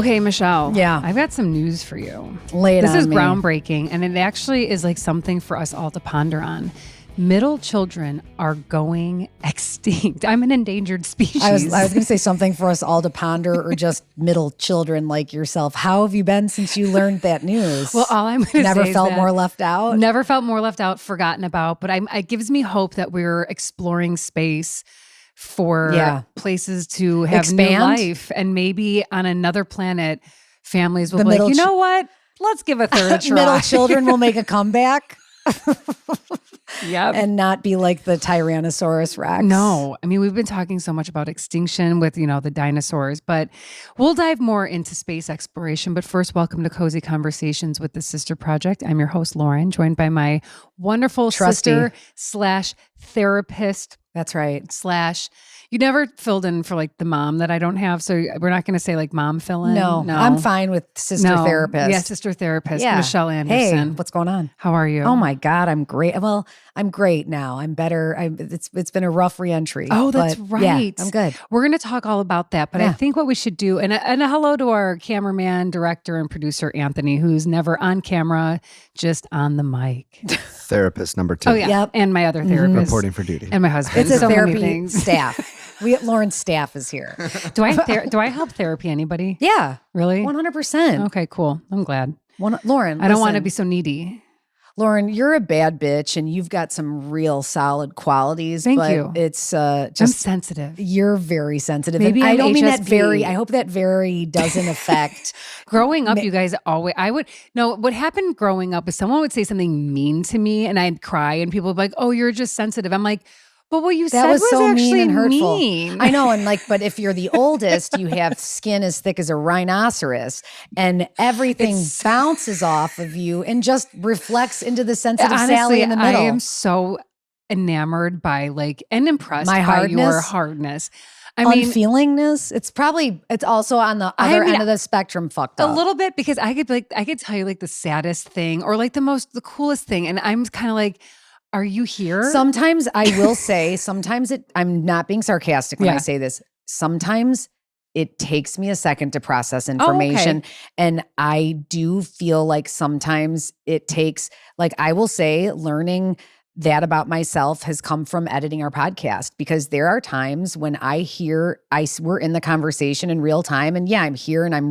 Okay, Michelle. Yeah. I've got some news for you. Lay it This on is me. groundbreaking, and it actually is like something for us all to ponder on. Middle children are going extinct. I'm an endangered species. I was going to say something for us all to ponder, or just middle children like yourself. How have you been since you learned that news? Well, all I'm going to say Never is felt that more left out. Never felt more left out, forgotten about. But it gives me hope that we're exploring space for places to have Expand? new life, and maybe on another planet, families will The be like, middle you know what? Let's give a third a try. Middle children will make a comeback. Yep. And not be like the Tyrannosaurus Rex. No, I mean, we've been talking so much about extinction with, the dinosaurs, but we'll dive more into space exploration. But first, welcome to Cozy Conversations with the Sister Project. I'm your host, Lauren, joined by my wonderful sister / therapist. That's right. You never filled in for like the mom that I don't have. So we're not going to say like mom fill in. No, I'm fine with sister therapist. Yeah, sister therapist, Michelle Anderson. Hey, what's going on? How are you? Oh my God, I'm great. Well, I'm great now. I'm better. It's been a rough reentry. Oh, that's right. Yeah, I'm good. We're going to talk all about that. But I think what we should do, and a hello to our cameraman, director, and producer, Anthony, who's never on camera, just on the mic. Therapist number 2. Oh, yeah. Yep. And my other therapist. Reporting for duty. And my husband. It's a so therapy many things. staff. Lauren's staff is here. Do I help therapy anybody? Yeah. Really? 100%. Okay, cool. I'm glad. Lauren, I don't want to be so needy. Lauren, you're a bad bitch and you've got some real solid qualities. Thank but you. It's I'm sensitive. You're very sensitive. Maybe and I I'm don't mean that HSP. very. I hope that very doesn't affect. Growing up, you guys what happened growing up is someone would say something mean to me and I'd cry and people would be like, oh, you're just sensitive. I'm like, but what you said was so actually mean and hurtful. mean. I know. And but if you're the oldest, you have skin as thick as a rhinoceros and everything bounces off of you and just reflects into the sensitive Sally in the middle. I am so enamored by and impressed by your hardness. I mean, unfeelingness. It's also on the other end of the spectrum fucked up. A little bit, because I could tell you the saddest thing or the coolest thing. And I'm kind of like, are you here? Sometimes I will say, I'm not being sarcastic when I say this. Sometimes it takes me a second to process information. Okay. And I do feel like sometimes it takes, I will say, learning that about myself has come from editing our podcast, because there are times when we're in the conversation in real time and I'm here and I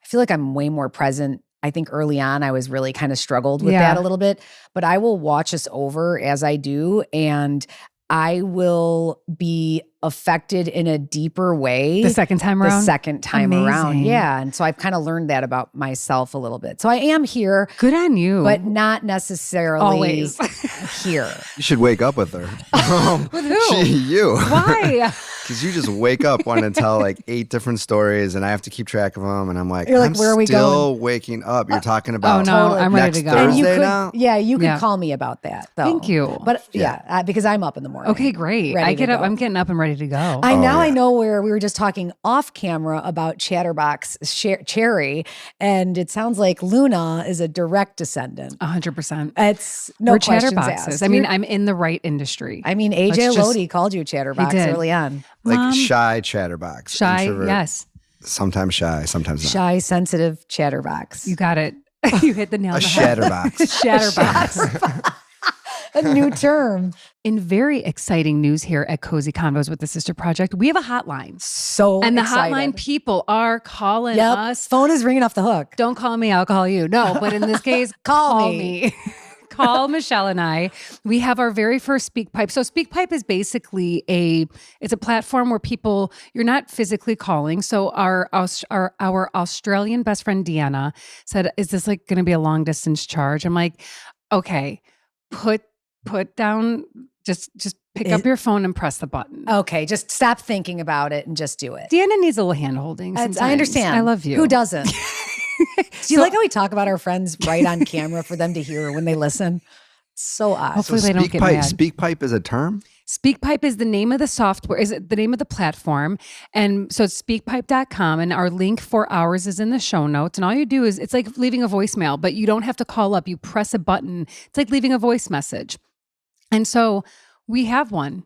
feel like I'm way more present. I think early on I was really kind of struggled with that a little bit, but I will watch us over as I do and I will be affected in a deeper way. The second time around? Yeah. And so I've kind of learned that about myself a little bit. So I am here. Good on you. But not necessarily always here. You should wake up with her. With who? You. Why? Because you just wake up wanting to tell 8 different stories and I have to keep track of them. And I'm like, You're like, I'm where are we still going? waking up. You're talking about Totally. I'm ready to go. Thursday And now? you could call me about that though. Thank you. But because I'm up in the morning. Okay, great. Ready I get to up. go. I'm getting up and ready to go. I know where we were just talking off camera about Chatterbox Cherry, and it sounds like Luna is a direct descendant. 100%. It's no We're questions chatterboxes. asked. I mean, I'm in the right industry. I mean, AJ Lodi called you Chatterbox He did. early on. Like shy chatterbox. Shy, introvert. yes. Sometimes shy, sometimes not. Shy, sensitive Chatterbox. You got it. You hit the nail on A the head. shatterbox. Chatterbox. A new term. In very exciting news here at Cozy Convos with the Sister Project, we have a hotline. And the hotline people are calling us. Phone is ringing off the hook. Don't call me, I'll call you. No, but in this case, call me. Call Michelle and I. We have our very first SpeakPipe. So SpeakPipe is basically it's a platform where you're not physically calling. So our Australian best friend Deanna said, is this going to be a long distance charge? I'm like, okay, put down, just pick up your phone and press the button. Okay, just stop thinking about it and just do it. Deanna needs a little hand holding. I understand. I love you. Who doesn't? Do you like how we talk about our friends right on camera for them to hear when they listen? It's so odd. Hopefully they don't get mad. SpeakPipe is a term? SpeakPipe is the name of the software, is the name of the platform. And so it's speakpipe.com, and our link for ours is in the show notes. And all you do is, it's like leaving a voicemail, but you don't have to call up. You press a button. It's like leaving a voice message. And so we have one.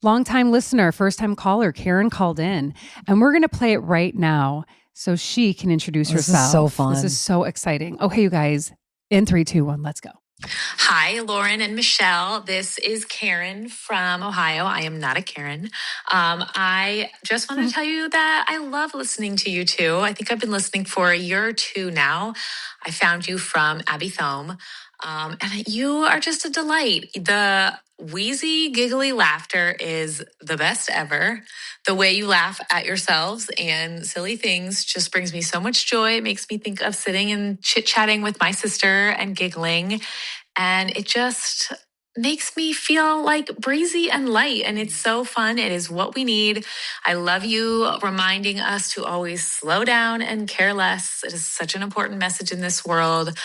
Longtime listener, first time caller, Karen called in, and we're going to play it right now. so she can introduce This herself. is so fun. This is so exciting. Okay, you guys, in 3, 2, 1, let's go. Hi, Lauren and Michelle. This is Karen from Ohio. I am not a Karen. I just want to tell you that I love listening to you two. I think I've been listening for a year or two now. I found you from Abby Thome, and you are just a delight. The wheezy, giggly laughter is the best ever. The way you laugh at yourselves and silly things just brings me so much joy. It makes me think of sitting and chit-chatting with my sister and giggling. And it just makes me feel like breezy and light. And it's so fun. It is what we need. I love you reminding us to always slow down and care less. It is such an important message in this world.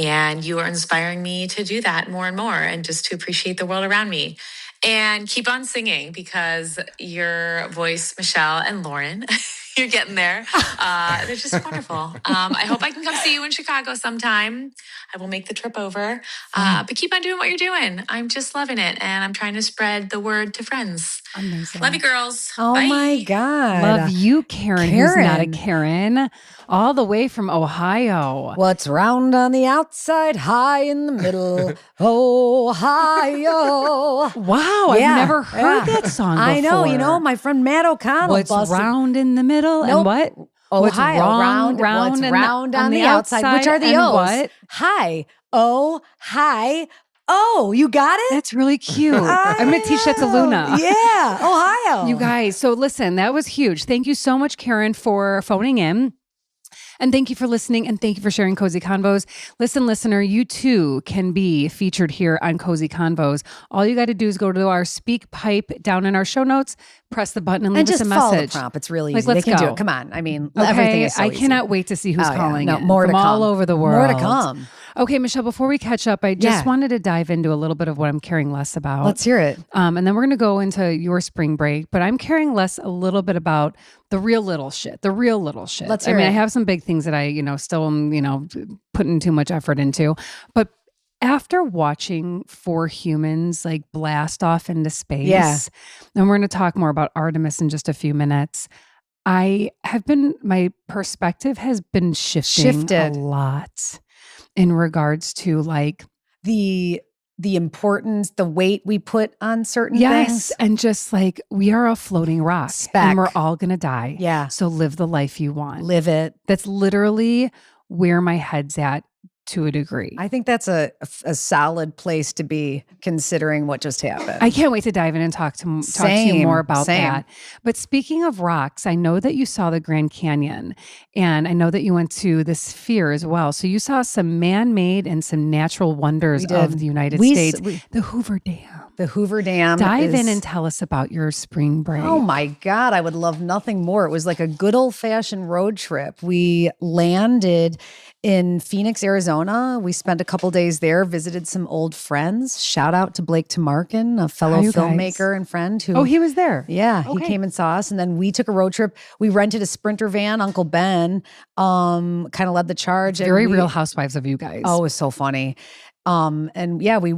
And you are inspiring me to do that more and more and just to appreciate the world around me. And keep on singing because your voice, Michelle and Lauren, you're getting there. They're just wonderful. I hope I can come see you in Chicago sometime. I will make the trip over. But keep on doing what you're doing. I'm just loving it. And I'm trying to spread the word to friends. Amazing. Love you, girls. Oh Bye. my God. Love you, Karen, who's not a Karen, all the way from Ohio. What's round on the outside, high in the middle, Ohio. Wow, Yeah, I've never heard that song before. I know, you know, my friend Matt O'Connell. What's round in the middle Nope. and what? What's Ohio, round what's and round on the outside, which are the and O's? what? High, oh, high, oh, you got it? That's really cute. I'm going to teach that to Luna. Yeah, Ohio. You guys, so listen, that was huge. Thank you so much, Karen, for phoning in. And thank you for listening, and thank you for sharing Cozy Convos. Listen, listener, you too can be featured here on Cozy Convos. All you got to do is go to our speak pipe down in our show notes, press the button, and leave us a just follow the message. prompt. It's really Like, easy. They let's can do go. it. Come on. I mean, Okay, everything is so I easy. cannot wait to see who's Oh, yeah. calling No, in more from to come. all over the world. More to come. Okay, Michelle, before we catch up, I just Yeah. wanted to dive into a little bit of what I'm caring less about. Let's hear it. And then we're going to go into your spring break, but I'm caring less a little bit about the real little shit. Let's I hear mean, it. I have some big things that I, still am, putting too much effort into. But after watching 4 humans like blast off into space, Yeah. and we're going to talk more about Artemis in just a few minutes, my perspective has been shifted a lot in regards to like The importance, the weight we put on certain yes, things. and just like we are a floating rock, Speck. and we're all gonna die. Yeah. So live the life you want. Live it. That's literally where my head's at to a degree. I think that's a solid place to be considering what just happened. I can't wait to dive in and talk to you Same, more about same. that. But speaking of rocks, I know that you saw the Grand Canyon, and I know that you went to the Sphere as well. So you saw some man-made and some natural wonders We did. of the United We States. s- The Hoover Dam. The Hoover Dam. Dive in is- and tell us about your spring break. Oh my God, I would love nothing more. It was like a good old fashioned road trip. We landed in Phoenix, Arizona. We spent a couple days there, visited some old friends. Shout out to Blake Tamarkin, a fellow Hi, you guys. filmmaker and friend who. Oh, he was there. Yeah, Okay. he came and saw us, and then we took a road trip. We rented a Sprinter van. Uncle Ben kind of led the charge. and Very we- Real Housewives of you guys. Oh, it was so funny. And yeah, we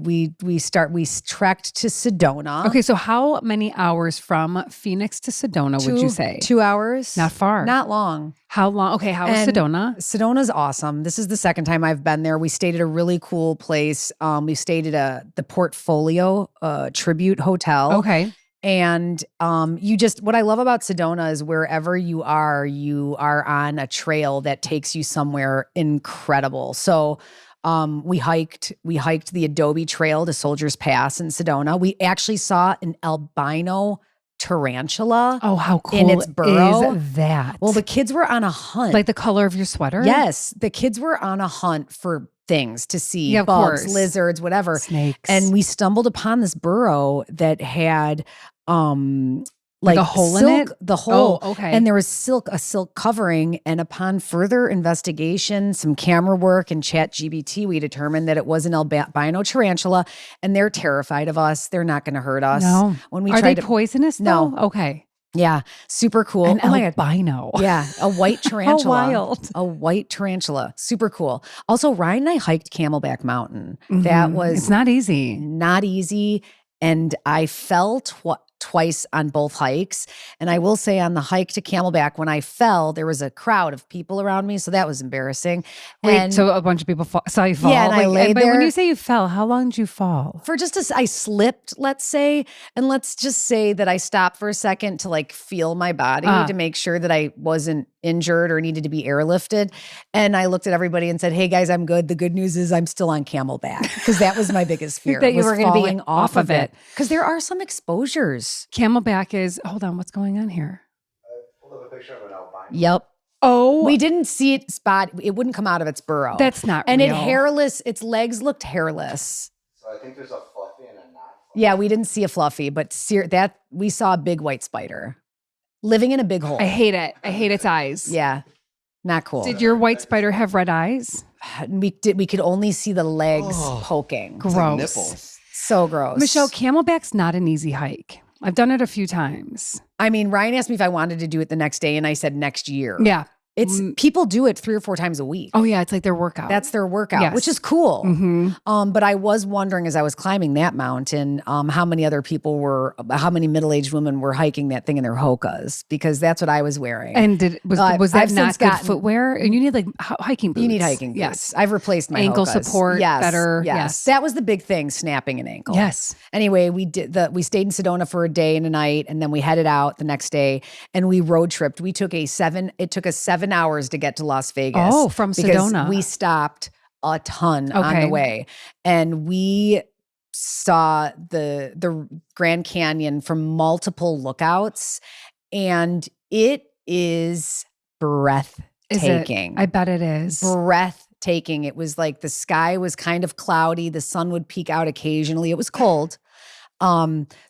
trekked to Sedona. Okay, so how many hours from Phoenix to Sedona would you say? 2 hours? Not far. Not long. How long? Okay, how was And Sedona? Sedona's awesome. This is the second time I've been there. We stayed at a really cool place. We stayed at the Portfolio Tribute Hotel. Okay. And what I love about Sedona is wherever you are on a trail that takes you somewhere incredible. So we hiked the Adobe Trail to Soldiers Pass in Sedona. We actually saw an albino tarantula. Oh, how cool In its burrow. is that? Well, the kids were on a hunt. like the color of your sweater? Yes, the kids were on a hunt for things to see, Yeah, of bugs, course. lizards, whatever. Snakes. And we stumbled upon this burrow that had like a hole in silk, it? the hole. Oh, okay. And there was a silk covering. And upon further investigation, some camera work and ChatGPT, we determined that it was an albino tarantula, and they're terrified of us. They're not going to hurt us. No. When we Are tried they to, poisonous? No. Though? Okay. yeah, super cool. An Oh my God. albino. Yeah, a white tarantula. How wild. A white tarantula. Super cool. Also, Ryan and I hiked Camelback Mountain. That Mhm. was It's not easy. not easy. And I fell twice on both hikes. And I will say on the hike to Camelback, when I fell, there was a crowd of people around me. So that was embarrassing. Wait, so a bunch of people saw you fall? Yeah, and I laid but there. when you say you fell, how long did you fall? For I slipped, let's say, and let's just say that I stopped for a second to like feel my body to make sure that I wasn't injured or needed to be airlifted. And I looked at everybody and said, hey guys, I'm good. The good news is I'm still on Camelback, because that was my biggest fear. That you were going to be off of it. Because there are some exposures. Camelback is, hold on, what's going on here? I pulled up a picture of an albino. Yep. Oh. We didn't see it spot. It wouldn't come out of its burrow. That's not and real. Its legs looked hairless. So I think there's a fluffy and a not fluffy. Yeah, we didn't see a fluffy, but we saw a big white spider living in a big hole. I hate it. I hate its eyes. Yeah, not cool. Did your white spider have red eyes? We could only see the legs poking. Gross. Like nipples. So gross. Michelle, Camelback's not an easy hike. I've done it a few times. I mean, Ryan asked me if I wanted to do it the next day, and I said next year. Yeah. People do it 3 or 4 times a week. Oh yeah, it's like their workout. That's their workout, Yes. which is cool. Mm-hmm. But I was wondering as I was climbing that mountain, how many middle-aged women were hiking that thing in their hokas, because that's what I was wearing. And was that I've not since good gotten- footwear? And you need like hiking boots. You need hiking boots. Yes. I've replaced my Ankle hokas. support, Yes, better. Yes. Yes. That was the big thing, snapping an ankle. Yes. Anyway, we stayed in Sedona for a day and a night, and then we headed out the next day and we road tripped. It took us 7 hours to get to Las Vegas. Oh, from because Sedona. we stopped a ton on Okay. the way. And we saw the Grand Canyon from multiple lookouts, and it is breathtaking. I bet it is. Breathtaking. It was like the sky was kind of cloudy. The sun would peek out occasionally. It was cold.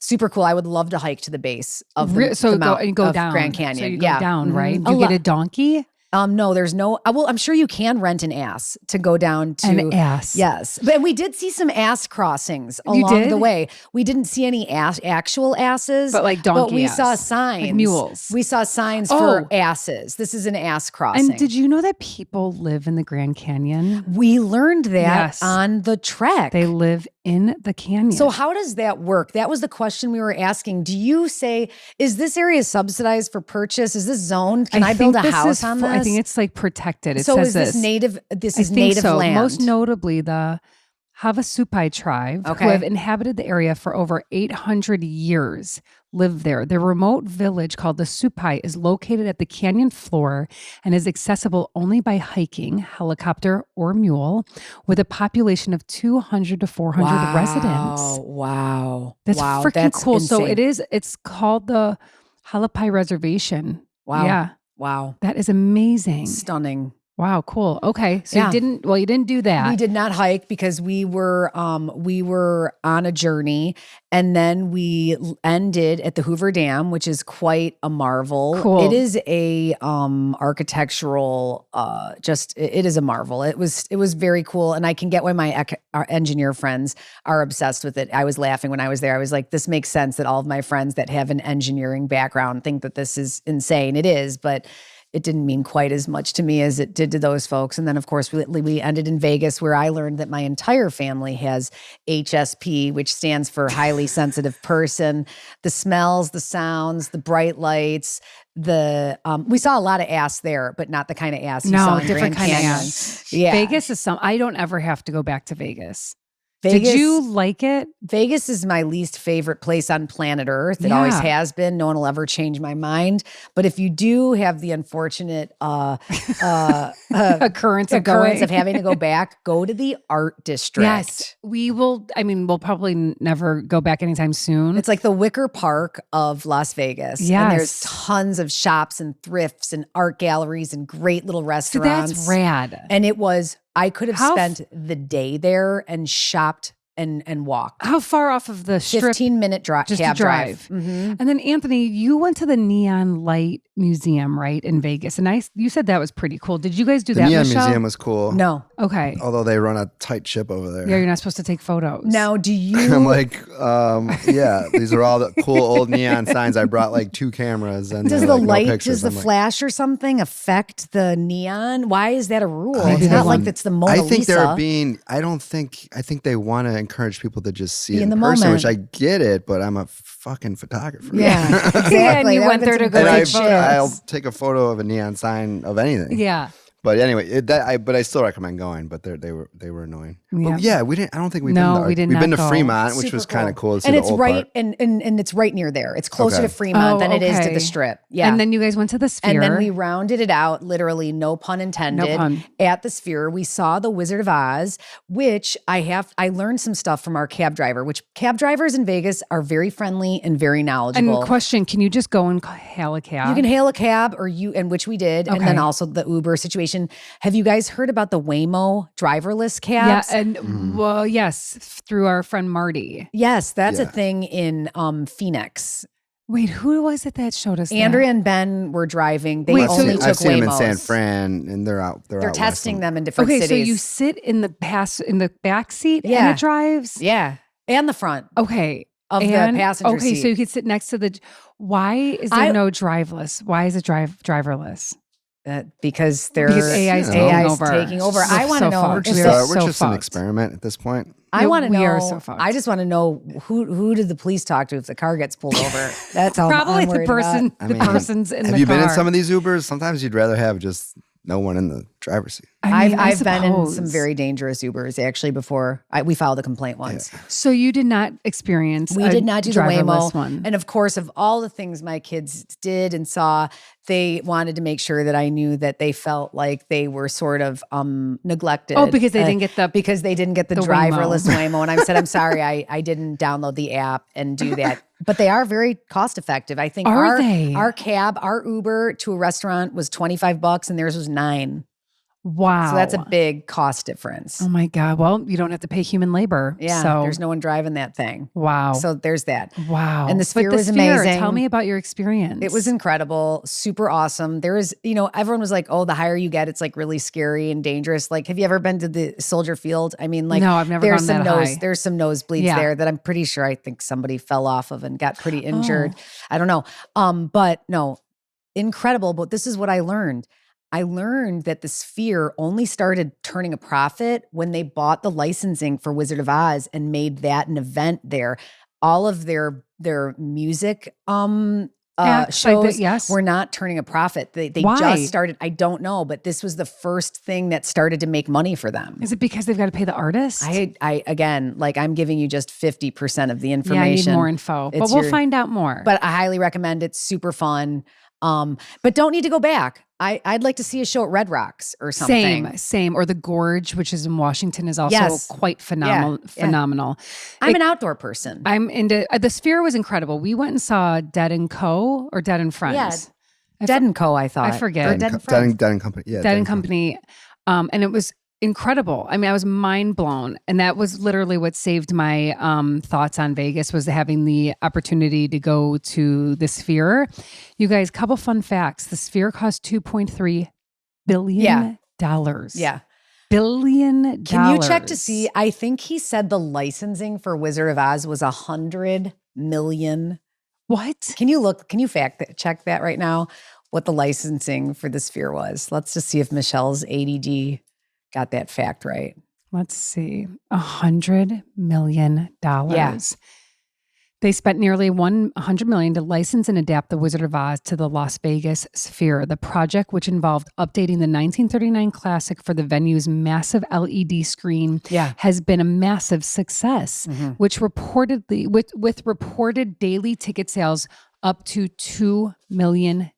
Super cool. I would love to hike to the base of go down. Grand Canyon. So you yeah. go down, right? Mhm. You get a donkey? No, there's no. Well, I'm sure you can rent an ass to go down to An ass. Yes, but we did see some ass crossings along did? the way. We didn't see any actual asses, But like donkey But we ass. saw signs, Like mules. We saw signs for asses. This is an ass crossing. And did you know that people live in the Grand Canyon? We learned that Yes. on the trek. They live in the canyon. So how does that work? That was the question we were asking. Do you say, is this area subsidized for purchase? Is this zoned? Can I build a think this house is on I this? think it's like protected. It So says is this native? This is I think native so. land. Most notably, the Havasupai tribe, Okay. who have inhabited the area for over 800 years, live there. Their remote village called the Supai is located at the canyon floor and is accessible only by hiking, helicopter, or mule, with a population of 200 to 400 residents. Wow. That's wow. freaking That's cool. So insane. it's called the Halapai Reservation. Wow. Yeah. Wow. That is amazing. Stunning. Wow, cool. Okay. So Yeah. you didn't do that. We did not hike because we were on a journey, and then we ended at the Hoover Dam, which is quite a marvel. Cool. It is a architectural it is a marvel. It was very cool, and I can get why our engineer friends are obsessed with it. I was laughing when I was there. I was like, this makes sense that all of my friends that have an engineering background think that this is insane. It is, but it didn't mean quite as much to me as it did to those folks. And then, of course, we ended in Vegas, where I learned that my entire family has HSP, which stands for highly sensitive person. The smells, the sounds, the bright lights, we saw a lot of ass there, but not the kind of ass you saw in different Grand kind Canyon. of ass. Yeah. Vegas is I don't ever have to go back to Vegas. Vegas, Did you like it? Vegas is my least favorite place on planet Earth. It always has been. No one will ever change my mind. But if you do have the unfortunate Occurrence of having to go back, go to the art district. Yes, we will. I mean, we'll probably never go back anytime soon. It's like the Wicker Park of Las Vegas. Yes. And there's tons of shops and thrifts and art galleries and great little So restaurants. that's rad. And I could have spent the day there and shopped and walked. How far off of the strip? 15-minute Just to cab drive. Mhm. And then Anthony, you went to the Neon Light Museum, right, in Vegas, and you said that was pretty cool. Did you guys do The that, Neon Michelle? Museum was cool. No. Okay. Although they run a tight ship over there. Yeah, you're not supposed to take photos. Now, do you? I'm like, yeah, these are all the cool old neon signs. I brought like 2 cameras, and Does they're the like, no light, pictures. does the I'm like, flash or something affect the neon? Why is that a rule? I It's think not they like want- it's the Mona I think Lisa. they're being. I think they want to encourage people to just see Be it in in the person, which I moment. get it, but I'm a fucking photographer. Yeah, exactly. And you That went would've there been to go some And take great photos. shit. I'll take a photo of a neon sign of anything. Yeah. But anyway, but I still recommend going. But they were annoying. Yeah. But yeah, we didn't. I don't think we've No, been. we did We've been not to go. Fremont, which Super was kind of cool to see and the it's old right part. and it's right near there. It's closer Okay. to Fremont than it is to okay. the Strip. Yeah. And then you guys went to the Sphere. And then we rounded it out, literally, no pun intended. No pun. At the Sphere, we saw the Wizard of Oz, which I learned some stuff from our cab driver, which cab drivers in Vegas are very friendly and very knowledgeable. And question, can you just go and hail a cab? You can hail a cab and which we did. And then Okay. also the Uber situation. Have you guys heard about the Waymo driverless Yeah, cabs? and well, yes, through our friend Marty. Yes, that's a Yeah. thing in Phoenix. Wait, who was it that showed us Andrea that? and Ben were driving. They Wait, so only you- took I've seen them in Waymos. San Fran, and they're out. They're out west testing of- them in different Okay, cities. so you sit in the back seat and Yeah. it drives? Yeah. And the front Okay. of the And- passenger okay, seat. so you could sit next to the. Why is there no driveless? Why is it driverless? Because they're Because AI is you know. taking over. I want to So know. fucked. if We the- are We're so just an fucked. experiment at this point. I No, want to know. we are so fucked. I just want to know who did the police talk to if the car gets pulled over? That's all. Probably I'm the worried person. about. I The mean, person's in the car. Have you been in some of these Ubers? Sometimes you'd rather have just no one in the driver's seat. I mean, I I've been in some suppose. very dangerous Ubers actually before. We filed a complaint once. So you did not experience. We a did not do the driverless Waymo. one. And of course, of all the things my kids did and saw, they wanted to make sure that I knew that they felt like they were sort of neglected. Oh, because they didn't get the because they didn't get the Waymo. driverless Waymo. And I said, I'm sorry, I didn't download the app and do that. But they are very cost effective. I think Are they? our cab, our Uber to a restaurant was $25 and theirs was $9. Wow. So that's a big cost difference. Oh my God. Well, you don't have to pay human labor. Yeah, So there's no one driving that thing. wow. So there's that. Wow. And the But Sphere was amazing. Tell me about your experience. It was incredible, super awesome. There is, everyone was like, oh, the higher you get, it's like really scary and dangerous. Like, have you ever been to the Soldier Field? I mean, like, No, I've never there's gone some that high. There's some nosebleeds Yeah. there that I'm pretty sure I think somebody fell off of and got pretty injured. Oh. I don't know. But no, incredible. But this is what I learned. I learned that the Sphere only started turning a profit when they bought the licensing for Wizard of Oz and made that an event there. All of their music Acts, like that, shows yes. were not turning a profit. They Why? just started. I don't know, but this was the first thing that started to make money for them. Is it because they've got to pay the artist? I again, like I'm giving you just 50% of the yeah, I information. need more info. But It's we'll your- find out more. But I highly recommend it. Super fun. But don't need to go back. I'd like to see a show at Red Rocks or something. Same. Or the Gorge, which is in Washington, is also Yes. quite phenomenal. Yeah. Phenomenal. I'm an outdoor person. I'm into the Sphere was incredible. We went and saw Dead and Co. or Dead and Friends. Dead and Co. I thought. I forget. Or Dead and Friends. Dead and Company. Yeah, Dead and Company. And it was incredible. I mean, I was mind blown. And that was literally what saved my thoughts on Vegas was having the opportunity to go to the Sphere. You guys, couple fun facts. The Sphere cost $2.3 billion. Yeah. Billion dollars. Can you check to see? I think he said the licensing for Wizard of Oz was 100 million. What? Can you check that right now? What the licensing for the Sphere was? Let's just see if Michelle's ADD got that fact right. Let's see. $100 million. Yeah. They spent nearly $100 million to license and adapt The Wizard of Oz to the Las Vegas Sphere. The project, which involved updating the 1939 classic for the venue's massive LED screen, has been a massive success, which reportedly, with reported daily ticket sales up to $2 million.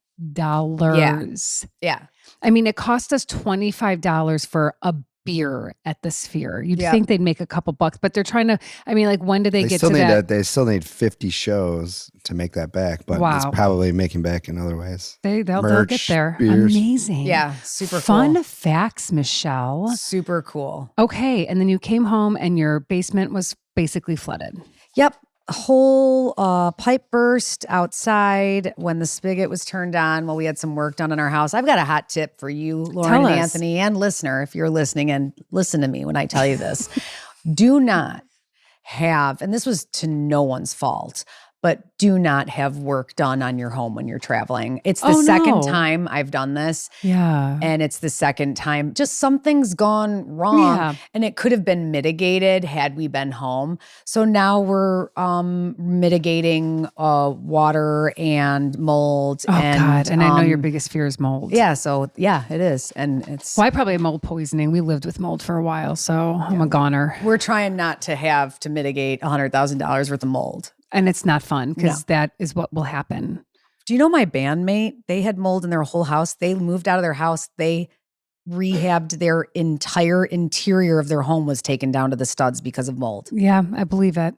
Yeah. I mean, it cost us $25 for a beer at the Sphere. You'd think they'd make a couple bucks, but they're trying to, I mean, like, when do they get still to need that? They still need 50 shows to make that back, but Wow. it's probably making back in other ways. They'll Merch, get there. beers. Amazing. Yeah. Super Fun cool. facts, Michelle. Super cool. Okay. And then you came home and your basement was basically flooded. Yep. A whole pipe burst outside when the spigot was turned on while we had some work done in our house. I've got a hot tip for you, Lauren Tell and us. Anthony, and listener, if you're listening and listen to me when I tell you this. Do not have, and this was to no one's fault, but do not have work done on your home when you're traveling. It's the second time I've done this. Yeah. And it's the second time just something's gone wrong and it could have been mitigated had we been home. So now we're mitigating water and mold. Oh, and, God. And I know your biggest fear is mold. Yeah. So yeah, it is. And it's. Well, I probably have mold poisoning. We lived with mold for a while, so I'm a goner. We're trying not to have to mitigate $100,000 worth of mold. And it's not fun because that is what will happen. Do you know my bandmate? They had mold in their whole house. They moved out of their house. They rehabbed their entire interior of their home was taken down to the studs because of mold. Yeah, I believe it.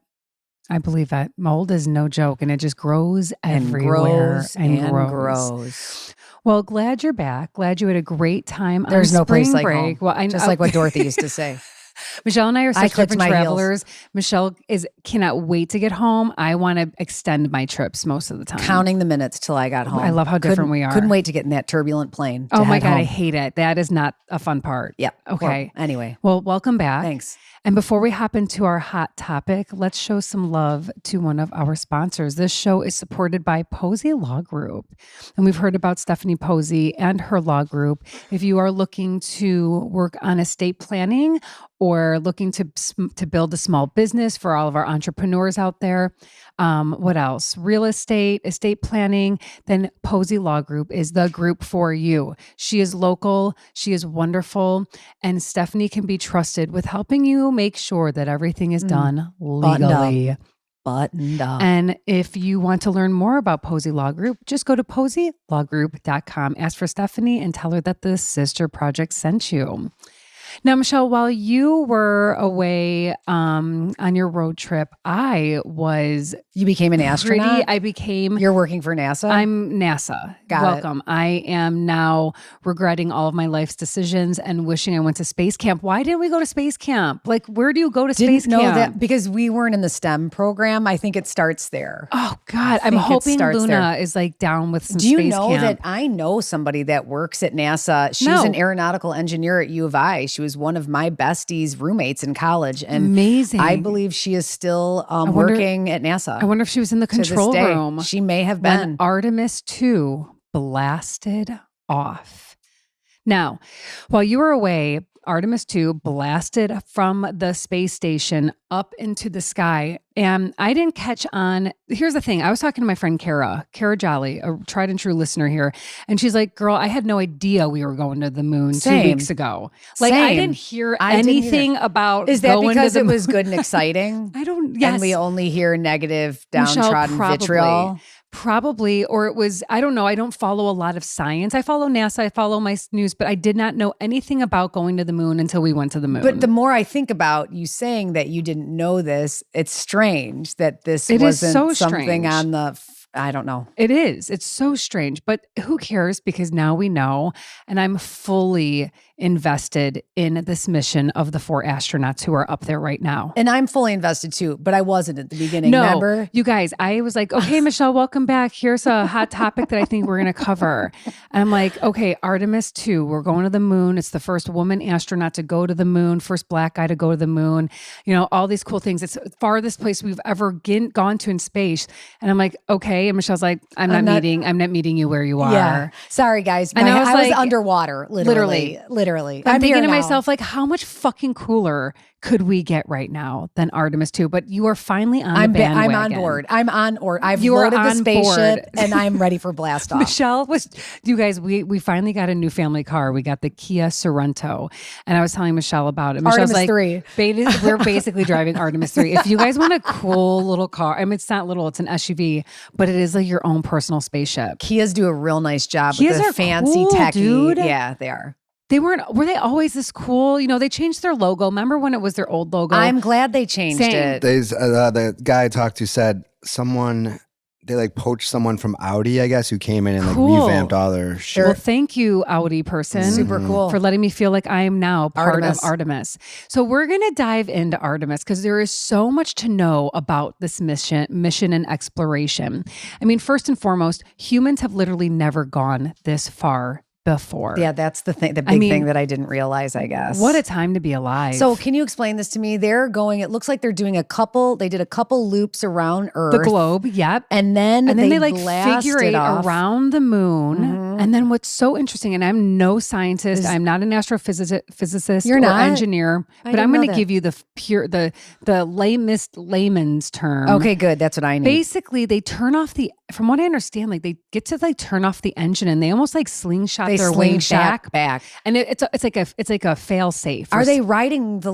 Mold is no joke, and it just grows everywhere and grows. Well, glad you're back. Glad you had a great time. There's on no place spring like break. home. Well, Just like what Dorothy used to say. Michelle and I are such clicked different my heels. travelers. Michelle cannot wait to get home. I want to extend my trips most of the time. Counting the minutes till I got home. I love how different we are. Couldn't wait to get in that turbulent plane. Oh my God, home. I hate it. That is not a fun part. Yep. Okay. Well, anyway. Well, welcome back. Thanks. And before we hop into our hot topic, let's show some love to one of our sponsors. This show is supported by Posey Law Group. And we've heard about Stephanie Posey and her law group. If you are looking to work on estate planning or looking to build a small business for all of our entrepreneurs out there, what else? Real estate, estate planning, then Posey Law Group is the group for you. She is local, she is wonderful, and Stephanie can be trusted with helping you make sure that everything is done legally. Buttoned up. And if you want to learn more about Posey Law Group, just go to poseylawgroup.com, ask for Stephanie, and tell her that the Sister Project sent you. Now, Michelle, while you were away on your road trip, you became an astronaut? You're working for NASA? I'm NASA. Welcome. I am now regretting all of my life's decisions and wishing I went to space camp. Why didn't we go to space camp? Like, where do you go to space camp? Know that because we weren't in the STEM program. I think it starts there. Oh God, I'm hoping Luna is like down with some space camp. Do you know that I know somebody that works at NASA? She's an aeronautical engineer at U of I. She was one of my besties' roommates in college. And amazing. I believe she is still working at NASA. I wonder if she was in the control room. She may have been. When Artemis 2 blasted off. Now, while you were away, Artemis 2 blasted from the space station up into the sky. And I didn't catch on. Here's the thing. I was talking to my friend Kara Jolly, a tried and true listener here. And she's like, girl, I had no idea we were going to the moon 2 weeks ago. Like, I didn't hear anything about Is that going because to the it was good and exciting? I don't, yes. And we only hear negative, downtrodden vitriol? Probably, or it was, I don't know. I don't follow a lot of science. I follow NASA, I follow my news, but I did not know anything about going to the moon until we went to the moon. But the more I think about you saying that you didn't know this, it's strange that this wasn't so something strange. On the, I don't know. It is. It's so strange, but who cares? Because now we know, and I'm fully invested in this mission of the 4 astronauts who are up there right now. And I'm fully invested too, but I wasn't at the beginning, remember? You guys, I was like, okay, Michelle, welcome back. Here's a hot topic that I think we're going to cover. And I'm like, okay, Artemis 2, we're going to the moon. It's the first woman astronaut to go to the moon, first Black guy to go to the moon, all these cool things. It's the farthest place we've ever gone to in space. And I'm like, okay. And Michelle's like, I'm not meeting you where you are. Yeah. Sorry, guys. And I was underwater, literally. I'm thinking to myself, like, how much fucking cooler could we get right now than Artemis 2? But you are finally on the bandwagon. I'm on board. I've loaded the spaceship and I'm ready for blast off. Michelle you guys, we finally got a new family car. We got the Kia Sorento. And I was telling Michelle about it. Michelle's Artemis 3. We're basically driving Artemis 3. If you guys want a cool little car, I mean, it's not little, it's an SUV, but it is like your own personal spaceship. Kias do a real nice job Kias with the are fancy cool, techie. Dude. Yeah, they are. Were they always this cool? They changed their logo. Remember when it was their old logo? I'm glad they changed it. The guy I talked to said they like poached someone from Audi, I guess, who came in and like revamped all their shit. Well, thank you, Audi person. Super cool. For letting me feel like I am now part of Artemis. So we're going to dive into Artemis because there is so much to know about this mission and exploration. I mean, first and foremost, humans have literally never gone this far before. Yeah, that's the thing, the big thing that I didn't realize, I guess. What a time to be alive. So can you explain this to me? It looks like they're doing they did a couple loops around Earth. The globe, yep. And then they like blasted figure eight off around the moon. And then what's so interesting, and I'm no scientist, I'm not an astrophysicist You're or not? engineer, but didn't I'm know going to that. give you the layman's term. Okay, good. That's what I need. Basically, they turn off from what I understand, like they get to like turn off the engine and they almost like slingshot their way back. And it's like a fail safe. Are they riding the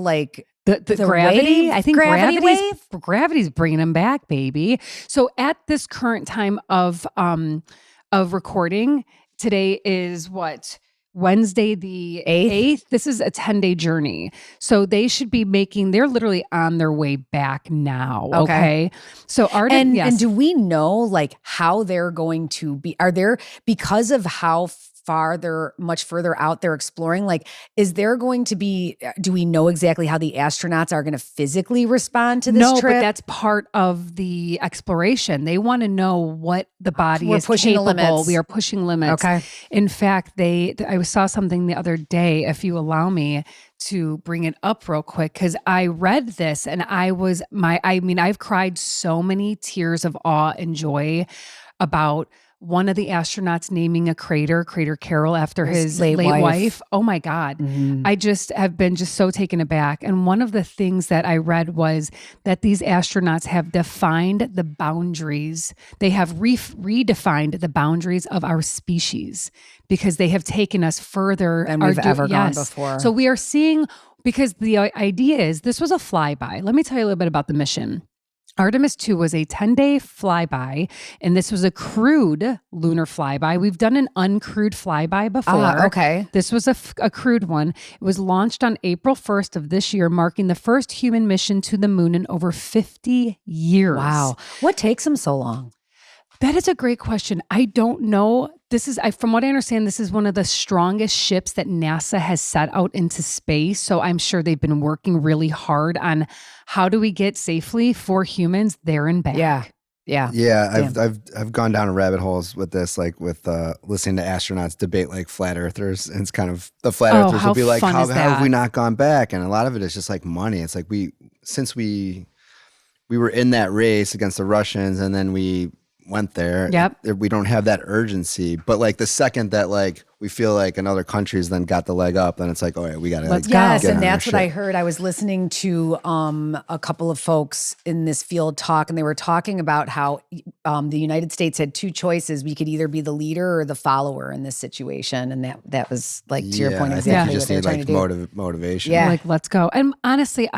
The gravity, wave? I think Gravity gravity's bringing them back, baby. So at this current time of recording, today is what? Wednesday the 8th. This is a 10-day journey. So they should be they're literally on their way back now. Okay. So Artemis, and do we know like how they're going to be? Are there, because of how far they're much further out they're exploring, like is there going to be, do we know exactly how the astronauts are going to physically respond to this trip? But that's part of the exploration. They want to know what the body is pushing capable. the limits. We are pushing limits. Okay. In fact, I saw something the other day, if you allow me to bring it up real quick, because I read this and I've cried so many tears of awe and joy about one of the astronauts naming a crater Carroll, after his late wife. Oh my God. I just have been so taken aback. And one of the things that I read was that these astronauts have defined the boundaries. They have redefined the boundaries of our species because they have taken us further than we've ever gone before. So we are seeing, because the idea is this was a flyby. Let me tell you a little bit about the mission. Artemis 2 was a 10-day flyby, and this was a crewed lunar flyby. We've done an uncrewed flyby before. Okay. This was a crewed one. It was launched on April 1st of this year, marking the first human mission to the moon in over 50 years. Wow. What takes them so long? That is a great question. I don't know. From what I understand, this is one of the strongest ships that NASA has set out into space. So I'm sure they've been working really hard on how do we get safely for humans there and back. Yeah. I've gone down rabbit holes with this, like with listening to astronauts debate like flat earthers, and it's kind of the flat earthers will be like, how have we not gone back? And a lot of it is just like money. It's like since we were in that race against the Russians, and then we went there. Yep. We don't have that urgency. But like the second that like we feel like another country's then got the leg up, then it's like, oh yeah, we got to Let's like, go. Yes, get and on our that's what I shit. heard. I was listening to a couple of folks in this field talk, and they were talking about how the United States had two choices. We could either be the leader or the follower in this situation, and that was like, to your point, I exactly think you what just they were need trying like to do. motivation. Yeah. Like, let's go. And honestly,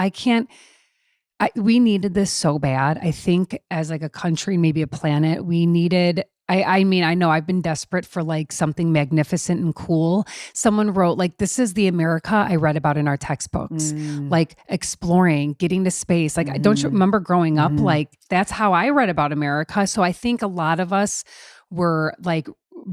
we needed this so bad. I think as like a country, maybe a planet, we needed, I mean, I know I've been desperate for like something magnificent and cool. Someone wrote like, this is the America I read about in our textbooks, like exploring, getting to space. Like, don't you remember growing up? Like, that's how I read about America. So I think a lot of us were like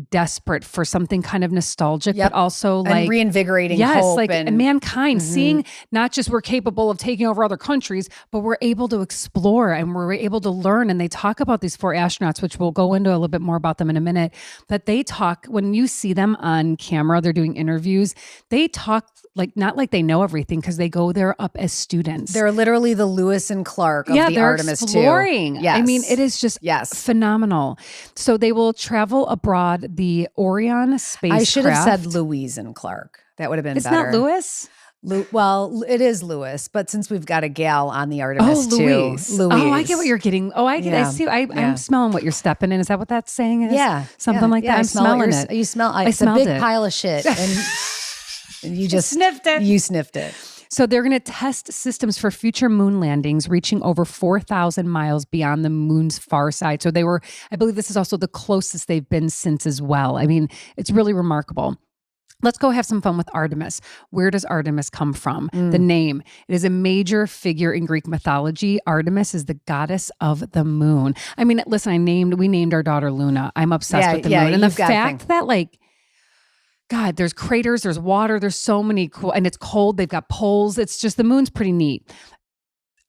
desperate for something kind of nostalgic, but also like and reinvigorating hope. like and mankind, seeing not just we're capable of taking over other countries, but we're able to explore and we're able to learn. And they talk about these 4 astronauts, which we'll go into a little bit more about them in a minute, that they talk, when you see them on camera, they're doing interviews, they talk like, not like they know everything, because they go there up as students. They're literally the Lewis and Clark of the they're Artemis exploring. 2. Yes. I mean, it is just phenomenal. So they will travel abroad the Orion spacecraft. I should have said Louise and Clark. That would have been it's better. Not Lewis? Well, it is Lewis, but since we've got a gal on the Artemis Louise. too. Oh, I get what you're getting. Oh, I get. I see. I'm smelling what you're stepping in. Is that what that's saying? Is? Yeah, something like that. I'm smelling it. You smell. I it's a smelled big it. pile of shit, and you just sniffed it. You sniffed it. So they're going to test systems for future moon landings, reaching over 4,000 miles beyond the moon's far side. So I believe this is also the closest they've been since as well. I mean, it's really remarkable. Let's go have some fun with Artemis. Where does Artemis come from? The name. It is a major figure in Greek mythology. Artemis is the goddess of the moon. I mean, listen, we named our daughter Luna. I'm obsessed with the moon. And the fact that like, God, there's craters, there's water, there's so many cool, and it's cold. They've got poles. It's just, the moon's pretty neat.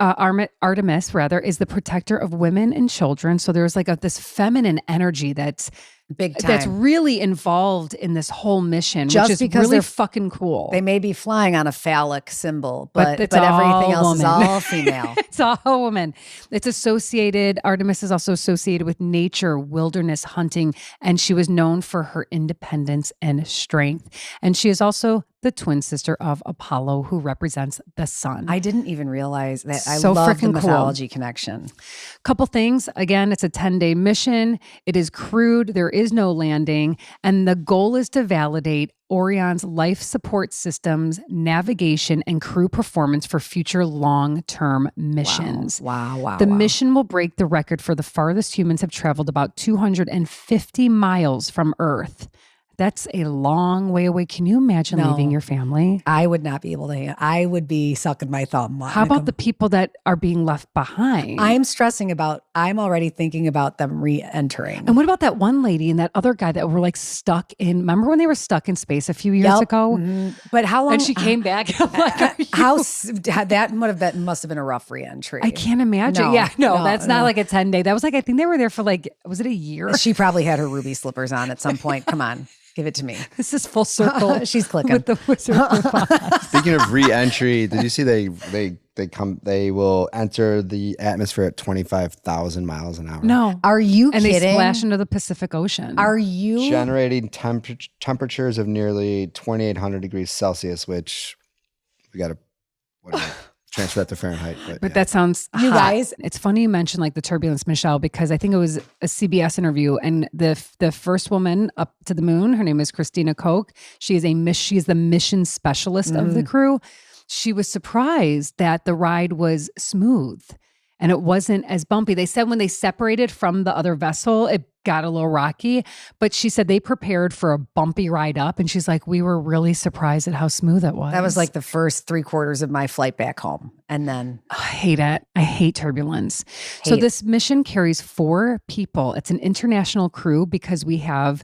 Artemis, rather, is the protector of women and children. So there's like this feminine energy that's Big time. That's really involved in this whole mission, Just which is because really they're fucking cool. They may be flying on a phallic symbol, but it's everything else woman. is all female. It's all woman. It's associated, Artemis is also associated with nature, wilderness hunting, and she was known for her independence and strength. And she is also the twin sister of Apollo, who represents the sun. I didn't even realize that. I So love the freaking mythology connection. Couple things. Again, it's a 10-day mission. It is crewed. There is no landing. And the goal is to validate Orion's life support systems, navigation, and crew performance for future long-term missions. Wow. The mission will break the record for the farthest humans have traveled, about 250 miles from Earth. That's a long way away. Can you imagine leaving your family? I would not be able to. I would be sucking my thumb. How about the people that are being left behind? I'm already thinking about them re-entering. And what about that one lady and that other guy that were like stuck in, remember when they were stuck in space a few years ago? Mm-hmm. But how long? And she came back. I'm like, that must have been a rough re-entry. I can't imagine. No, that's not like a 10-day. That was like, I think they were there for like, was it a year? She probably had her ruby slippers on at some point. Come on. Give it to me. This is full circle. She's clicking. With the Wizard of Oz. Speaking of re-entry, did you see they will enter the atmosphere at 25,000 miles an hour? No. Are you kidding? And they splash into the Pacific Ocean. Are you? Generating temperatures of nearly 2,800 degrees Celsius, which we got to transfer that to Fahrenheit. But that sounds You hot. guys. It's funny you mentioned like the turbulence, Michelle, because I think it was a CBS interview, and the first woman up to the moon, her name is Christina Koch. She is the mission specialist of the crew. She was surprised that the ride was smooth and it wasn't as bumpy. They said when they separated from the other vessel, it got a little rocky, but she said they prepared for a bumpy ride up. And she's like, we were really surprised at how smooth it was. That was like the first 3/4 of my flight back home. And then I hate it. I hate turbulence. So this mission carries 4 people. It's an international crew because we have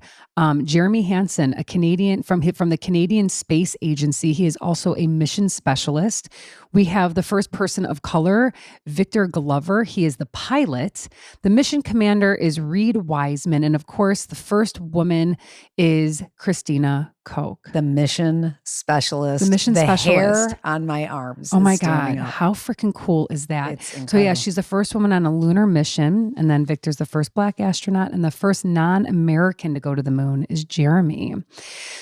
Jeremy Hansen, a Canadian from the Canadian Space Agency. He is also a mission specialist. We have the first person of color, Victor Glover. He is the pilot. The mission commander is Reed Wiseman. And of course, the first woman is Christina Koch. the mission specialist. The hair on my arms. Oh my is standing God. up. How freaking cool is that? It's So yeah, incredible. she's the first woman on a lunar mission. And then Victor's the first Black astronaut. And the first non-American to go to the moon is Jeremy.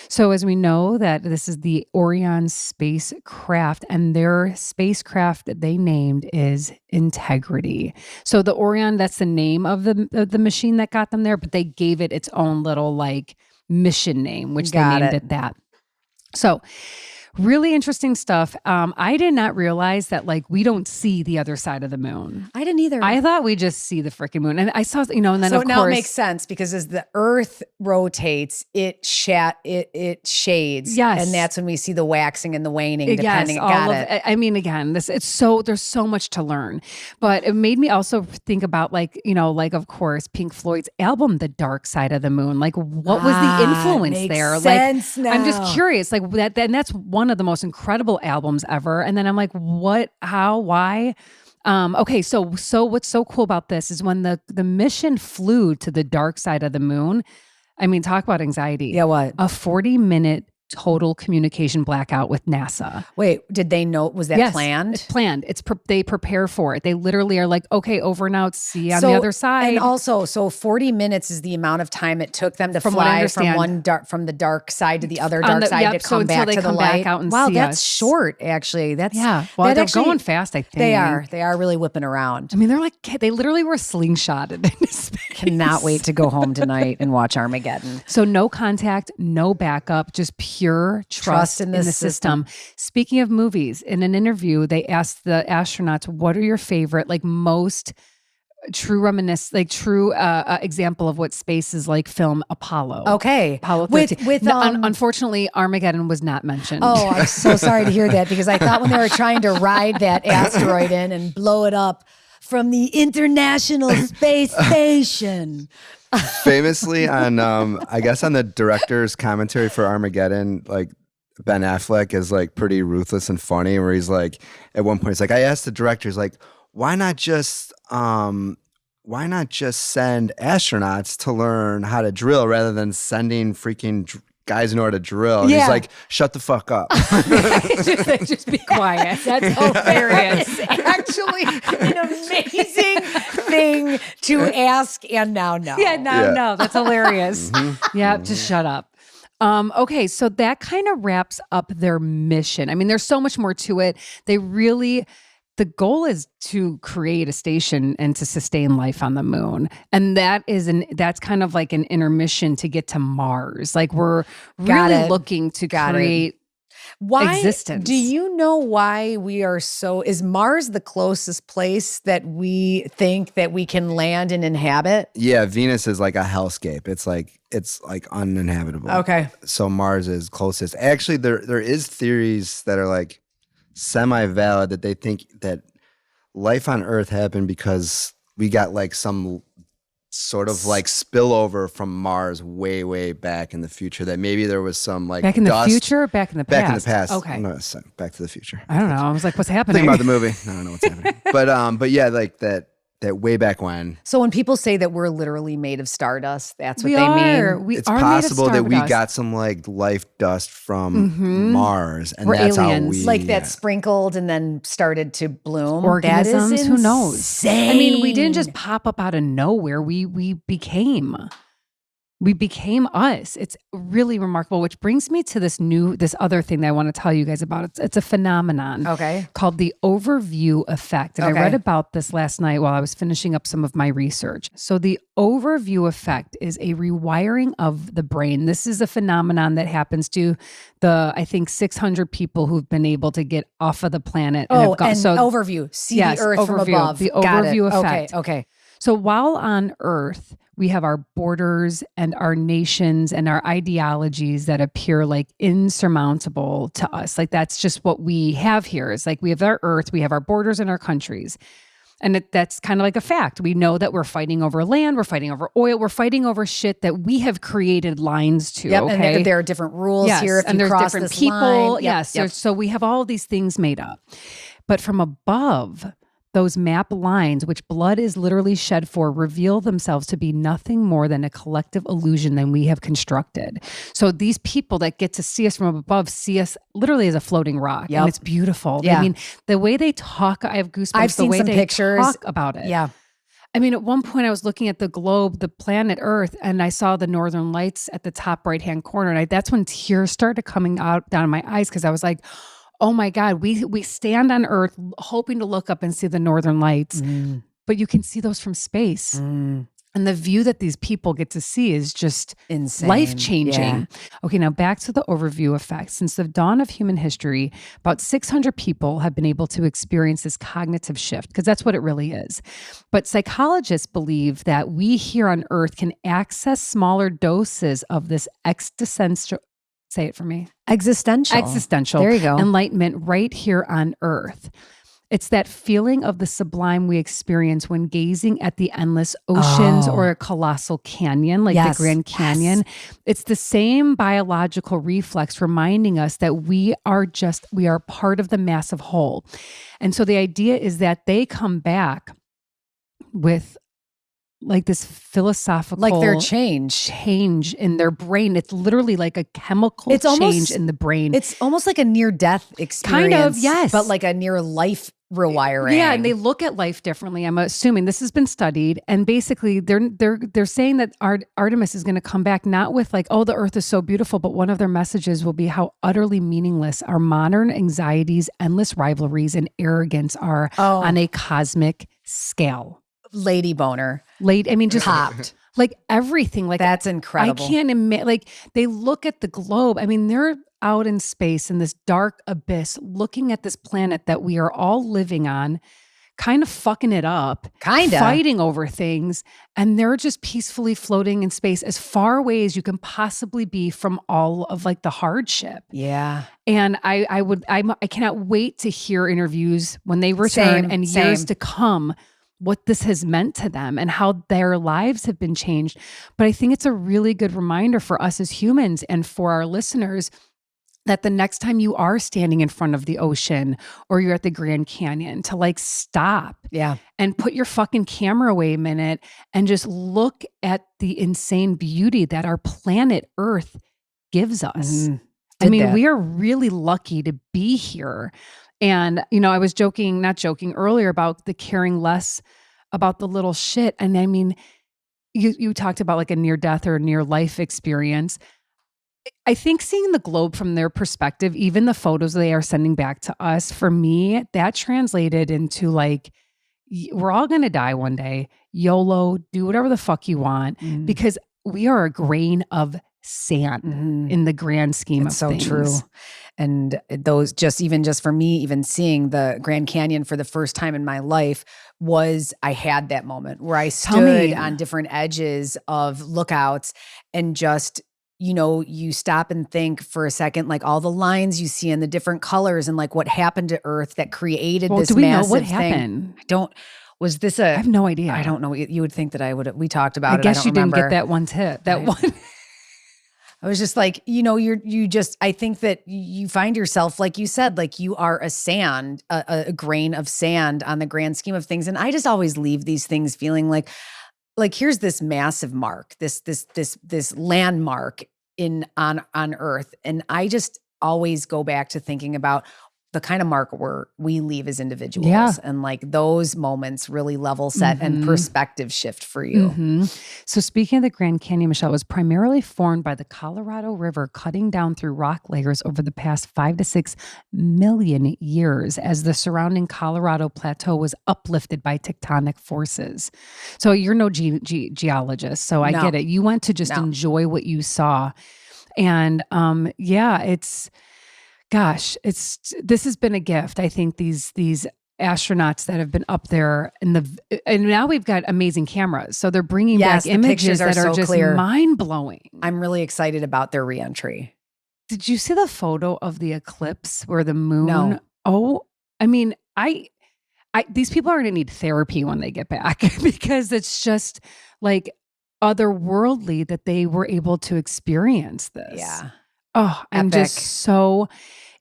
So as we know that this is the Orion spacecraft, and their spacecraft that they named is Integrity. So the Orion, that's the name of the machine that got them there, but they gave it its own little like mission name, which they named it that. So really interesting stuff. I did not realize that like we don't see the other side of the moon. I didn't either. I thought we just see the freaking moon. And I saw, and then so of now course, it makes sense because as the Earth rotates, it shades. Yes. And that's when we see the waxing and the waning, depending. Yes, Got it. I mean, again, there's so much to learn, but it made me also think about like of course, Pink Floyd's album, The Dark Side of the Moon. Like what was the influence makes there? sense like, I'm just now. curious, like that, and that's one of the most incredible albums ever. And then I'm like, what, how, why? Okay, so what's so cool about this is when the mission flew to the dark side of the moon, I mean, talk about anxiety. Yeah, what? A 40-minute total communication blackout with NASA. Wait, did they know? Was that Yes, planned? It's planned. They prepare for it. They literally are like, okay, over and out. See you on the other side. And also, so 40 minutes is the amount of time it took them to From what I fly understand. from the dark side to the other dark side to come back until they to the come light. back out and wow, see that's us. short. Actually, that's Yeah. Well, that they're actually- going fast, I think. They are really whipping around. I mean, they literally were slingshotted into space. Cannot wait to go home tonight and watch Armageddon. So no contact, no backup, just pure trust in the system. Speaking of movies, in an interview, they asked the astronauts, what are your favorite, like most true example of what space is like film Apollo. Okay. Apollo 13. Unfortunately, Armageddon was not mentioned. Oh, I'm so sorry to hear that because I thought when they were trying to ride that asteroid in and blow it up from the International Space Station. Famously on, I guess on the director's commentary for Armageddon, like Ben Affleck is like pretty ruthless and funny where he's like, at one point, it's like, I asked the director, he's like, why not just why not just send astronauts to learn how to drill rather than sending freaking guys who know how to drill? And he's like, shut the fuck up. just be quiet. That's hilarious. Actually an amazing thing to ask and now know. Yeah, no. That's hilarious. Yeah, just shut up. Okay, so that kind of wraps up their mission. I mean, there's so much more to it. The goal is to create a station and to sustain life on the moon. And that's kind of like an intermission to get to Mars. Like we're really looking to create existence. Do you know why is Mars the closest place that we think that we can land and inhabit? Yeah, Venus is like a hellscape. It's like uninhabitable. Okay. So Mars is closest. Actually, there is theories that are like semi-valid that they think that life on Earth happened because we got like some sort of like spillover from Mars way, way back in the future, that maybe there was some like back in the future or back in the past? Back in the past. Okay. No, Back to the Future. I don't know. I was like, what's happening? Think about the movie. I don't know what's happening. But yeah, like that way back when. So when people say that we're literally made of stardust, that's what they mean. It's possible that we got some like life dust from Mars, and that's aliens. how that sprinkled and then started to bloom. Organisms, that is who knows? Insane. I mean, we didn't just pop up out of nowhere. We became us. It's really remarkable, which brings me to this other thing that I want to tell you guys about. It's a phenomenon called the overview effect. And I read about this last night while I was finishing up some of my research. So the overview effect is a rewiring of the brain. This is a phenomenon that happens to I think 600 people who've been able to get off of the planet. Overview. See the Earth from above. The overview effect. Okay. So while on Earth, we have our borders and our nations and our ideologies that appear like insurmountable to us. Like that's just what we have here. It's like we have our Earth, we have our borders and our countries. And that's kind of like a fact. We know that we're fighting over land, we're fighting over oil, we're fighting over shit that we have created lines to. Yep, okay? And there are different rules here. If and there's different people. Line. Yes. So we have all these things made up. But from above, those map lines, which blood is literally shed for, reveal themselves to be nothing more than a collective illusion than we have constructed. So these people that get to see us from above see us literally as a floating rock. Yep. And it's beautiful. Yeah. I mean, the way they talk, I have goosebumps. I've seen some pictures. Talk about it. Yeah. I mean, at one point I was looking at the globe, the planet Earth, and I saw the northern lights at the top right-hand corner. And that's when tears started coming down my eyes, because I was like, oh my God, we stand on Earth hoping to look up and see the northern lights, but you can see those from space. And the view that these people get to see is just insane, life-changing. Yeah. Okay, now back to the overview effect. Since the dawn of human history, about 600 people have been able to experience this cognitive shift, because that's what it really is. But psychologists believe that we here on Earth can access smaller doses of this existential, say it for me. Existential. There you go. Enlightenment right here on Earth. It's that feeling of the sublime we experience when gazing at the endless oceans or a colossal canyon like the Grand Canyon. It's the same biological reflex reminding us that we are part of the massive whole. And so the idea is that they come back with like this philosophical, like their change in their brain. It's literally like a chemical change in the brain. It's almost like a near-death experience. Kind of, yes. But like a near-life rewiring. Yeah, and they look at life differently. I'm assuming this has been studied, and basically they're saying that Artemis is going to come back not with like, oh, the Earth is so beautiful, but one of their messages will be how utterly meaningless our modern anxieties, endless rivalries, and arrogance are on a cosmic scale. Lady boner. I mean, just popped. Like everything. Like that's incredible. I can't admit. Like they look at the globe. I mean, they're out in space in this dark abyss, looking at this planet that we are all living on, kind of fucking it up, fighting over things, and they're just peacefully floating in space as far away as you can possibly be from all of like the hardship. Yeah. And I cannot wait to hear interviews when they return years to come, what this has meant to them and how their lives have been changed. But I think it's a really good reminder for us as humans and for our listeners that the next time you are standing in front of the ocean or you're at the Grand Canyon to like stop and put your fucking camera away a minute and just look at the insane beauty that our planet Earth gives us. We are really lucky to be here. And, I was not joking earlier about the caring less about the little shit. And I mean, you talked about like a near death or near life experience. I think seeing the globe from their perspective, even the photos they are sending back to us, for me, that translated into like, we're all going to die one day. YOLO, do whatever the fuck you want, because we are a grain of sand in the grand scheme of things. So true. And those just for me, even seeing the Grand Canyon for the first time in my life I had that moment where I stood on different edges of lookouts and just, you stop and think for a second, like all the lines you see and the different colors and like what happened to Earth that created this massive thing. Do we know what happened? I have no idea. I don't know. You would think that we talked about it. I guess you didn't get that one tip. One. I was just like, I think that you find yourself, like you said, like you are a grain of sand on the grand scheme of things. And I just always leave these things feeling like here's this massive mark, this landmark on Earth. And I just always go back to thinking about the kind of mark we leave as individuals, and like those moments really level set and perspective shift for you. So speaking of the Grand Canyon, Michelle, was primarily formed by the Colorado River cutting down through rock layers over the past 5 to 6 million years as the surrounding Colorado Plateau was uplifted by tectonic forces. So you're no geologist, so I get it. You went to just enjoy what you saw. And this has been a gift. I think these astronauts that have been up there and now we've got amazing cameras. So they're bringing back images that are just mind blowing. I'm really excited about their reentry. Did you see the photo of the eclipse where the moon? No. Oh, I mean, these people are going to need therapy when they get back because it's just like otherworldly that they were able to experience this. Yeah. Oh, I'm just so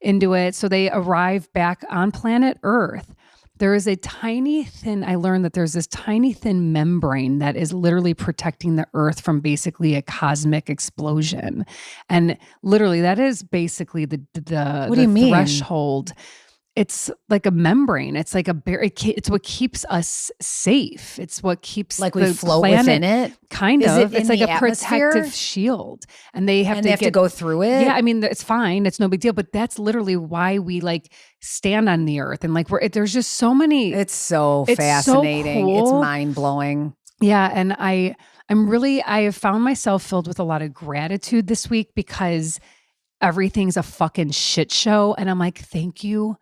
into it. So they arrive back on planet Earth. There is I learned that there's this tiny thin membrane that is literally protecting the Earth from basically a cosmic explosion. And literally that is basically the threshold. It's like a membrane. It's like it's what keeps us safe. It's what keeps like we float within it. Kind of. It's like a protective shield, and they have to go through it. Yeah, I mean it's fine. It's no big deal. But that's literally why we like stand on the Earth, and like there's just so many. It's so fascinating. So cool. It's mind blowing. Yeah, and I have found myself filled with a lot of gratitude this week because everything's a fucking shit show, and I'm like, thank you.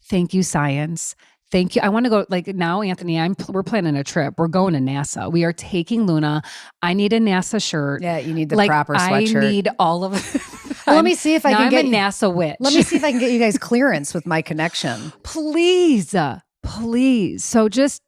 Thank you, science. Thank you. I want to go now, Anthony, we're planning a trip. We're going to NASA. We are taking Luna. I need a NASA shirt. Yeah, you need the proper sweatshirt. I need all of it. Well, let me see if I can get a NASA witch. Let me see if I can get you guys clearance with my connection. Please. So just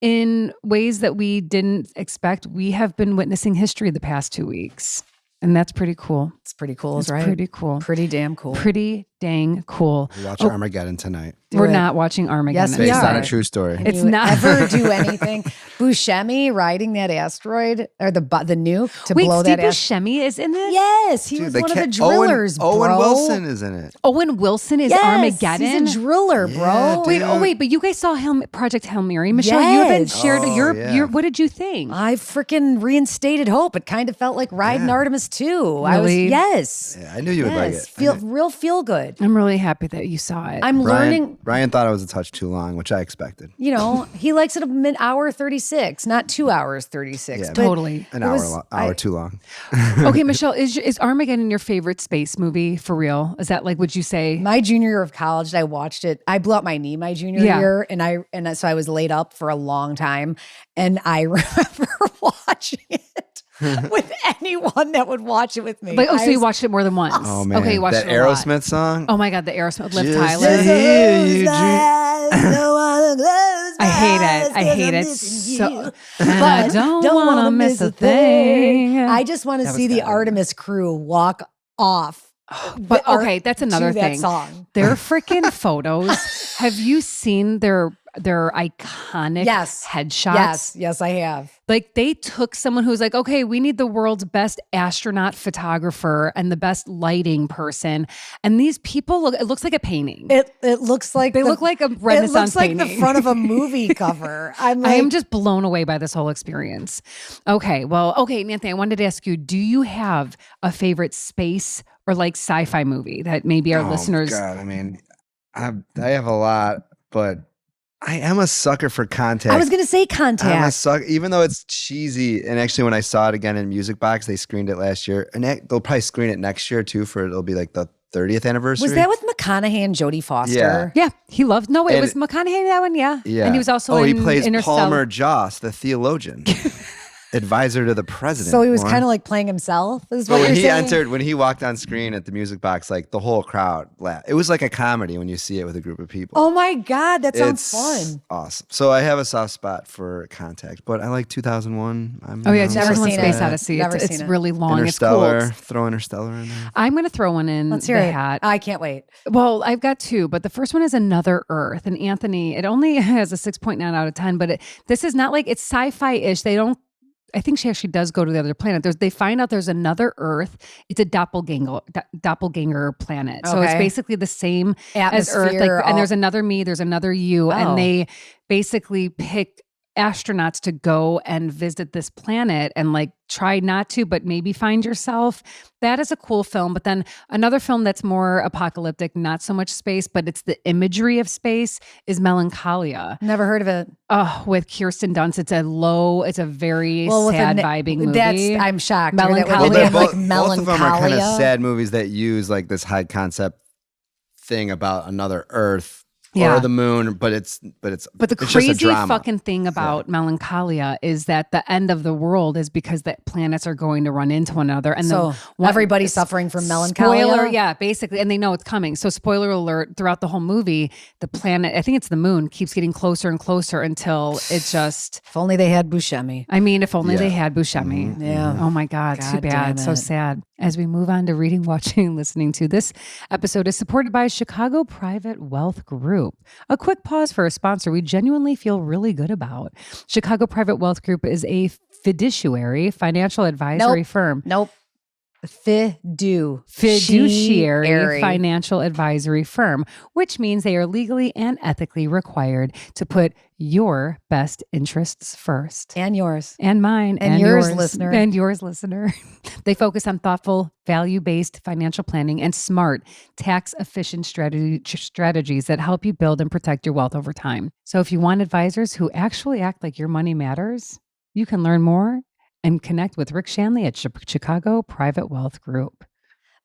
in ways that we didn't expect, we have been witnessing history the past 2 weeks. And that's pretty cool. It's pretty cool, it's right? Pretty cool. Pretty damn cool. Pretty dang cool. We'll watch Armageddon tonight. We're not watching Armageddon. Yes, we Based are. on a true story. It's not ever do anything. Buscemi riding that asteroid or the nuke to blow that asteroid. Steve Buscemi is in this? Yes, he was one of the drillers, bro. Owen Wilson is in it. Owen Wilson is Armageddon. He's a driller, bro. Wait, but you guys saw Project Hail Mary. Michelle, you haven't shared your what did you think? I freaking reinstated hope. It kind of felt like riding Artemis too. Really? Yeah, I knew you would like it. Feel good. I'm really happy that you saw it. I'm learning. Ryan thought it was a touch too long, which I expected. He likes it an hour 36, not 2 hours 36. Yeah, totally. An hour too long. Okay, Michelle, is Armageddon your favorite space movie for real? Is that would you say? My junior year of college, I watched it. I blew out my knee my junior year, and so I was laid up for a long time, and I remember watching it. With anyone that would watch it with me. So you watched it more than once. Oh man. Okay, you watched that it a lot. Aerosmith song. Oh my God, the Aerosmith Liv Tyler. I hate it. So I don't want to miss a thing. I just want to see the Artemis crew walk off But okay, that's another thing. Song. Their freaking photos. Have you seen their iconic headshots? Yes, I have. Like they took someone who's like, okay, we need the world's best astronaut photographer and the best lighting person. And these people it looks like a painting. It looks like they look like a Renaissance painting. It looks like the front of a movie cover. I am just blown away by this whole experience. Okay, Nancy, I wanted to ask you, do you have a favorite space or like sci-fi movie that maybe our listeners? God, I mean, I have a lot, but I am a sucker for Contact. I was going to say Contact. I'm a sucker, even though it's cheesy. And actually, when I saw it again in Music Box, they screened it last year, and they'll probably screen it next year too. It'll be like the 30th anniversary. Was that with McConaughey and Jodie Foster? Yeah, he loved. No, it was McConaughey that one. Yeah, and he was also. He plays Palmer Joss, the theologian. Advisor to the president. So he was kind of like playing himself. Is what you're saying? When he walked on screen at the Music Box, like the whole crowd laughed. It was like a comedy when you see it with a group of people. Oh my God, that sounds fun. Awesome. So I have a soft spot for Contact, but I like 2001. Never seen Space Odyssey. It's really long. Interstellar. It's cool. Throw Interstellar in there. I'm going to throw one in. Let's hear the it. hat. I can't wait. Well, I've got two, but the first one is Another Earth. And Anthony, it only has a 6.9 out of 10, but this is not like it's sci-fi-ish. I think she actually does go to the other planet. They find out there's another Earth. It's a doppelganger planet. So it's basically the same as Earth. And there's another me, there's another you. And they basically pick astronauts to go and visit this planet and like try not to, but maybe find yourself. That is a cool film. But then another film that's more apocalyptic, not so much space, but it's the imagery of space, is Melancholia. Never heard of it. Oh, with Kirsten Dunst. It's a very sad vibing movie. I'm shocked. Melancholia. Both of them are kind of sad movies that use like this high concept thing about another Earth. Or the moon, but the crazy fucking thing about Melancholia is that the end of the world is because the planets are going to run into one another, and so everybody's suffering from melancholia. Spoiler, basically, and they know it's coming. So spoiler alert: throughout the whole movie, the planet, I think it's the moon, keeps getting closer and closer until it just. If only they had Buscemi. I mean, if only they had Buscemi. Mm-hmm. Yeah. Oh my God, too bad. So sad. As we move on to reading, watching, and listening to this episode is supported by Chicago Private Wealth Group. A quick pause for a sponsor we genuinely feel really good about. Chicago Private Wealth Group is a fiduciary financial advisory firm. Fiduciary financial advisory firm, which means they are legally and ethically required to put your best interests first. And yours. And mine. And yours, listener. And yours, listener. They focus on thoughtful, value-based financial planning and smart, tax-efficient strategies that help you build and protect your wealth over time. So if you want advisors who actually act like your money matters, you can learn more and connect with Rick Shanley at Chicago Private Wealth Group.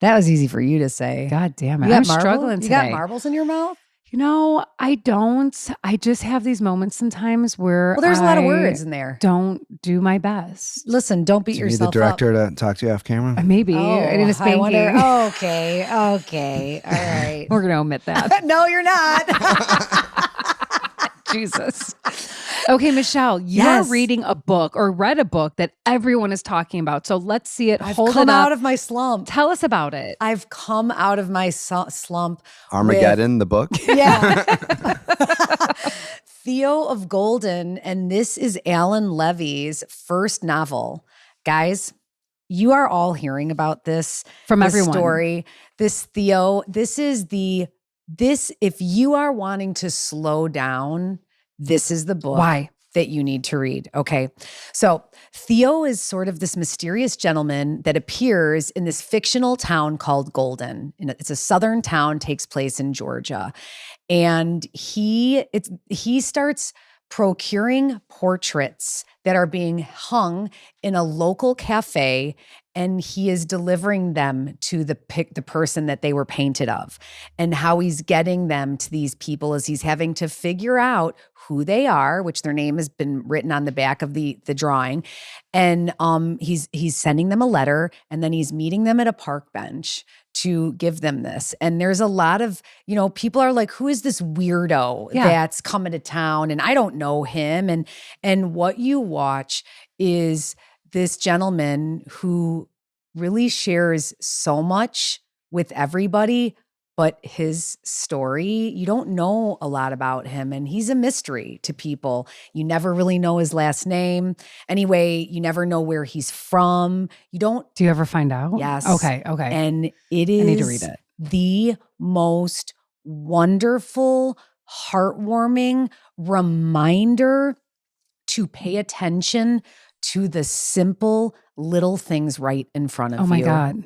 That was easy for you to say. God damn it. I'm struggling today. You got marbles in your mouth? You know, I don't. I just have these moments sometimes where there's a lot of words in there. Don't do my best. Listen, don't beat yourself up. You need the director to talk to you off camera? Maybe. I need a spanking. Okay. All right. We're going to omit that. No, you're not. Jesus. Okay, Michelle, you're reading a book or read a book that everyone is talking about. So let's see it. I've come out of my slump. Tell us about it. I've come out of my slump. Armageddon, the book? Yeah. Theo of Golden, and this is Alan Levy's first novel. Guys, you are all hearing about this from everyone. Story. This Theo, if you are wanting to slow down, this is the book that you need to read. Okay. So Theo is sort of this mysterious gentleman that appears in this fictional town called Golden. It's a southern town, takes place in Georgia. And he starts procuring portraits that are being hung in a local cafe, and he is delivering them to the person that they were painted of. And how he's getting them to these people is he's having to figure out who they are, which their name has been written on the back of the drawing. And he's sending them a letter, and then he's meeting them at a park bench to give them this. And there's a lot of, people are like, who is this weirdo that's coming to town? And I don't know him. And what you watch is this gentleman who really shares so much with everybody, but his story, you don't know a lot about him, and he's a mystery to people. You never really know his last name. Anyway, you never know where he's from. You don't. Do you ever find out? Yes. Okay. And it is I need to read it. The most wonderful, heartwarming reminder to pay attention to the simple little things right in front of you. Oh my God.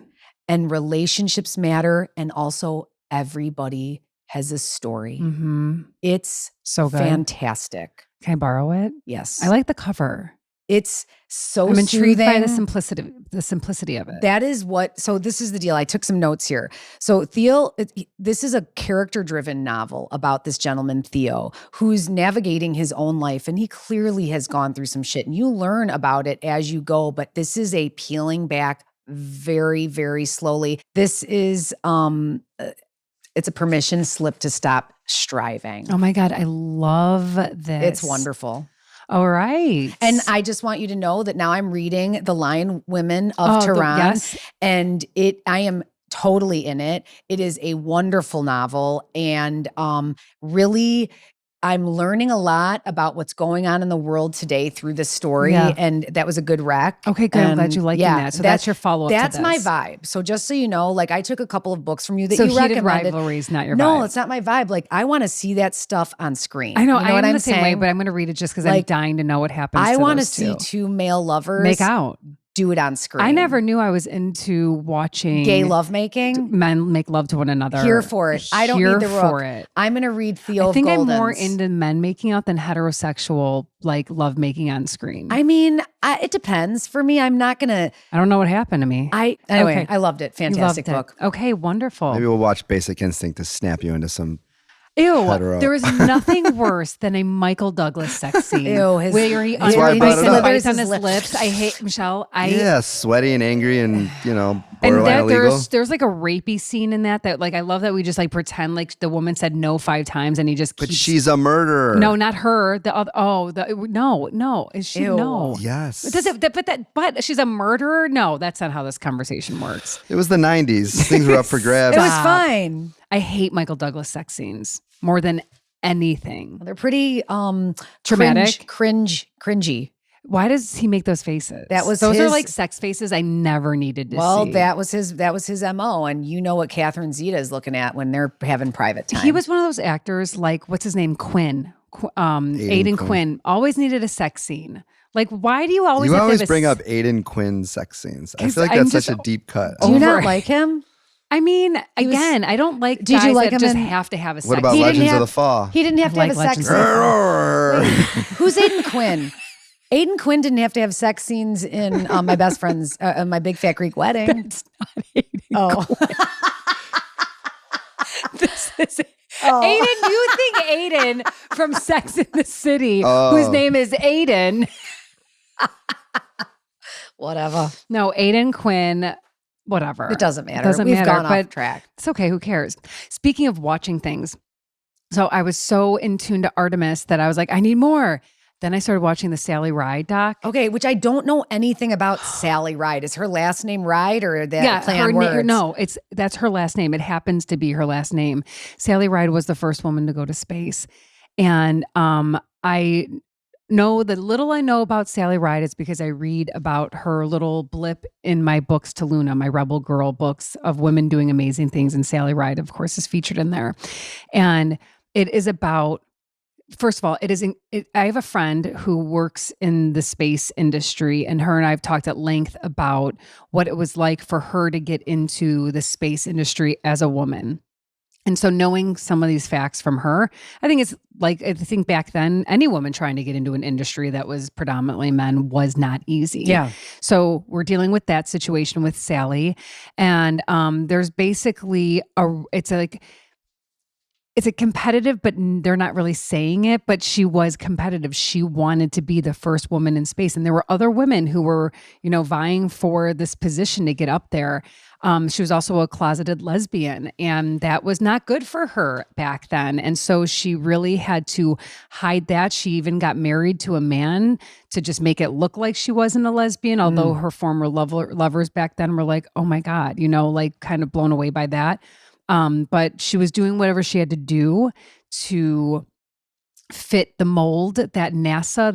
And relationships matter, and also everybody has a story. Mm-hmm. It's so good. Fantastic. Can I borrow it? Yes. I like the cover. It's so I'm intrigued by soothing. the simplicity of it. That is what, so this is the deal. I took some notes here. So Theo, this is a character-driven novel about this gentleman, Theo, who's navigating his own life, and he clearly has gone through some shit, and you learn about it as you go, but this is a peeling back very, very slowly. This is, it's a permission slip to stop striving. Oh my God, I love this. It's wonderful. All right. And I just want you to know that now I'm reading The Lion Women of Tehran, and I am totally in it. It is a wonderful novel, and really, I'm learning a lot about what's going on in the world today through this story, and that was a good rec. Okay, good. I'm glad you like that. So that's your follow-up That's to my this. vibe. So just so you know, like I took a couple of books from you that so you Heated recommended. Rivalry's not your vibe. No, it's not my vibe. Like I want to see that stuff on screen. I know, you know what I'm I'm the same way, saying? but I'm going to read it just because Like, I'm dying to know what happens I want to see two male lovers make out. do it on screen. I never knew I was into watching gay lovemaking. Men make love to one another. Here for it. I don't need the for rook. it. I'm going to read Theo I think Golden's. I'm more into men making out than heterosexual like love making on screen. I mean, it depends. For me, I'm not going to. I don't know what happened to me. Anyway, I loved it. Fantastic book. Okay, wonderful. Maybe we'll watch Basic Instinct to snap you into some. Ew, hetero. there is nothing worse than a Michael Douglas sex scene. Ew, where he That's why I brought it up. bites on his lips. I hate Michelle. Yeah, sweaty and angry and, and borderline that illegal. there's like a rapey scene in that like I love that we just like pretend like the woman said no 5 times and he just keeps. But she's a murderer. No, not her. The other. No. Is she? Ew. No. Yes. Does it? But she's a murderer. No, that's not how this conversation works. It was the 90s. Things were up for grabs. It was fine. I hate Michael Douglas sex scenes more than anything. They're pretty Traumatic, cringy. Why does he make those faces? Those are like sex faces I never needed to see. Well, that was his MO, and you know what Catherine Zeta is looking at when they're having private time. He was one of those actors like what's his name, Quinn, Aidan Quinn. Always needed a sex scene. Like, why do you always? You have always to have bring up Aidan Quinn's sex scenes. I feel like I'm that's just such a deep cut. Do you not like him? I mean, again, I don't like Did guys you like that him just in- have to have a sex What about scene. Legends of the Fall? He didn't have to Like have a sex Legends scene. of the Who's Aidan Quinn? Aidan Quinn didn't have to have sex scenes in my best friend's, my Big Fat Greek Wedding. That's not Aidan Quinn. This is Aiden. You think Aiden from Sex in the City, whose name is Aiden? Whatever. No, Aidan Quinn. Whatever. It doesn't matter. Doesn't We've matter, gone but off track. It's okay. Who cares? Speaking of watching things, so I was so in tune to Artemis that I was like, I need more. Then I started watching the Sally Ride doc. Okay, which I don't know anything about Sally Ride. Is her last name Ride or that play on words? No, that's her last name. It happens to be her last name. Sally Ride was the first woman to go to space. And I know the little I know about Sally Ride is because I read about her little blip in my books to Luna, my Rebel Girl books of women doing amazing things. And Sally Ride, of course, is featured in there. And it is about, first of all, I have a friend who works in the space industry, and her and I have talked at length about what it was like for her to get into the space industry as a woman. And so knowing some of these facts from her, I think it's like, I think back then, any woman trying to get into an industry that was predominantly men was not easy. Yeah. So we're dealing with that situation with Sally. And there's basically Is it competitive, but they're not really saying it, but she was competitive. She wanted to be the first woman in space. And there were other women who were, vying for this position to get up there. She was also a closeted lesbian, and that was not good for her back then. And so she really had to hide that. She even got married to a man to just make it look like she wasn't a lesbian, although her former lovers back then were like, oh my God, kind of blown away by that. But she was doing whatever she had to do to fit the mold that NASA,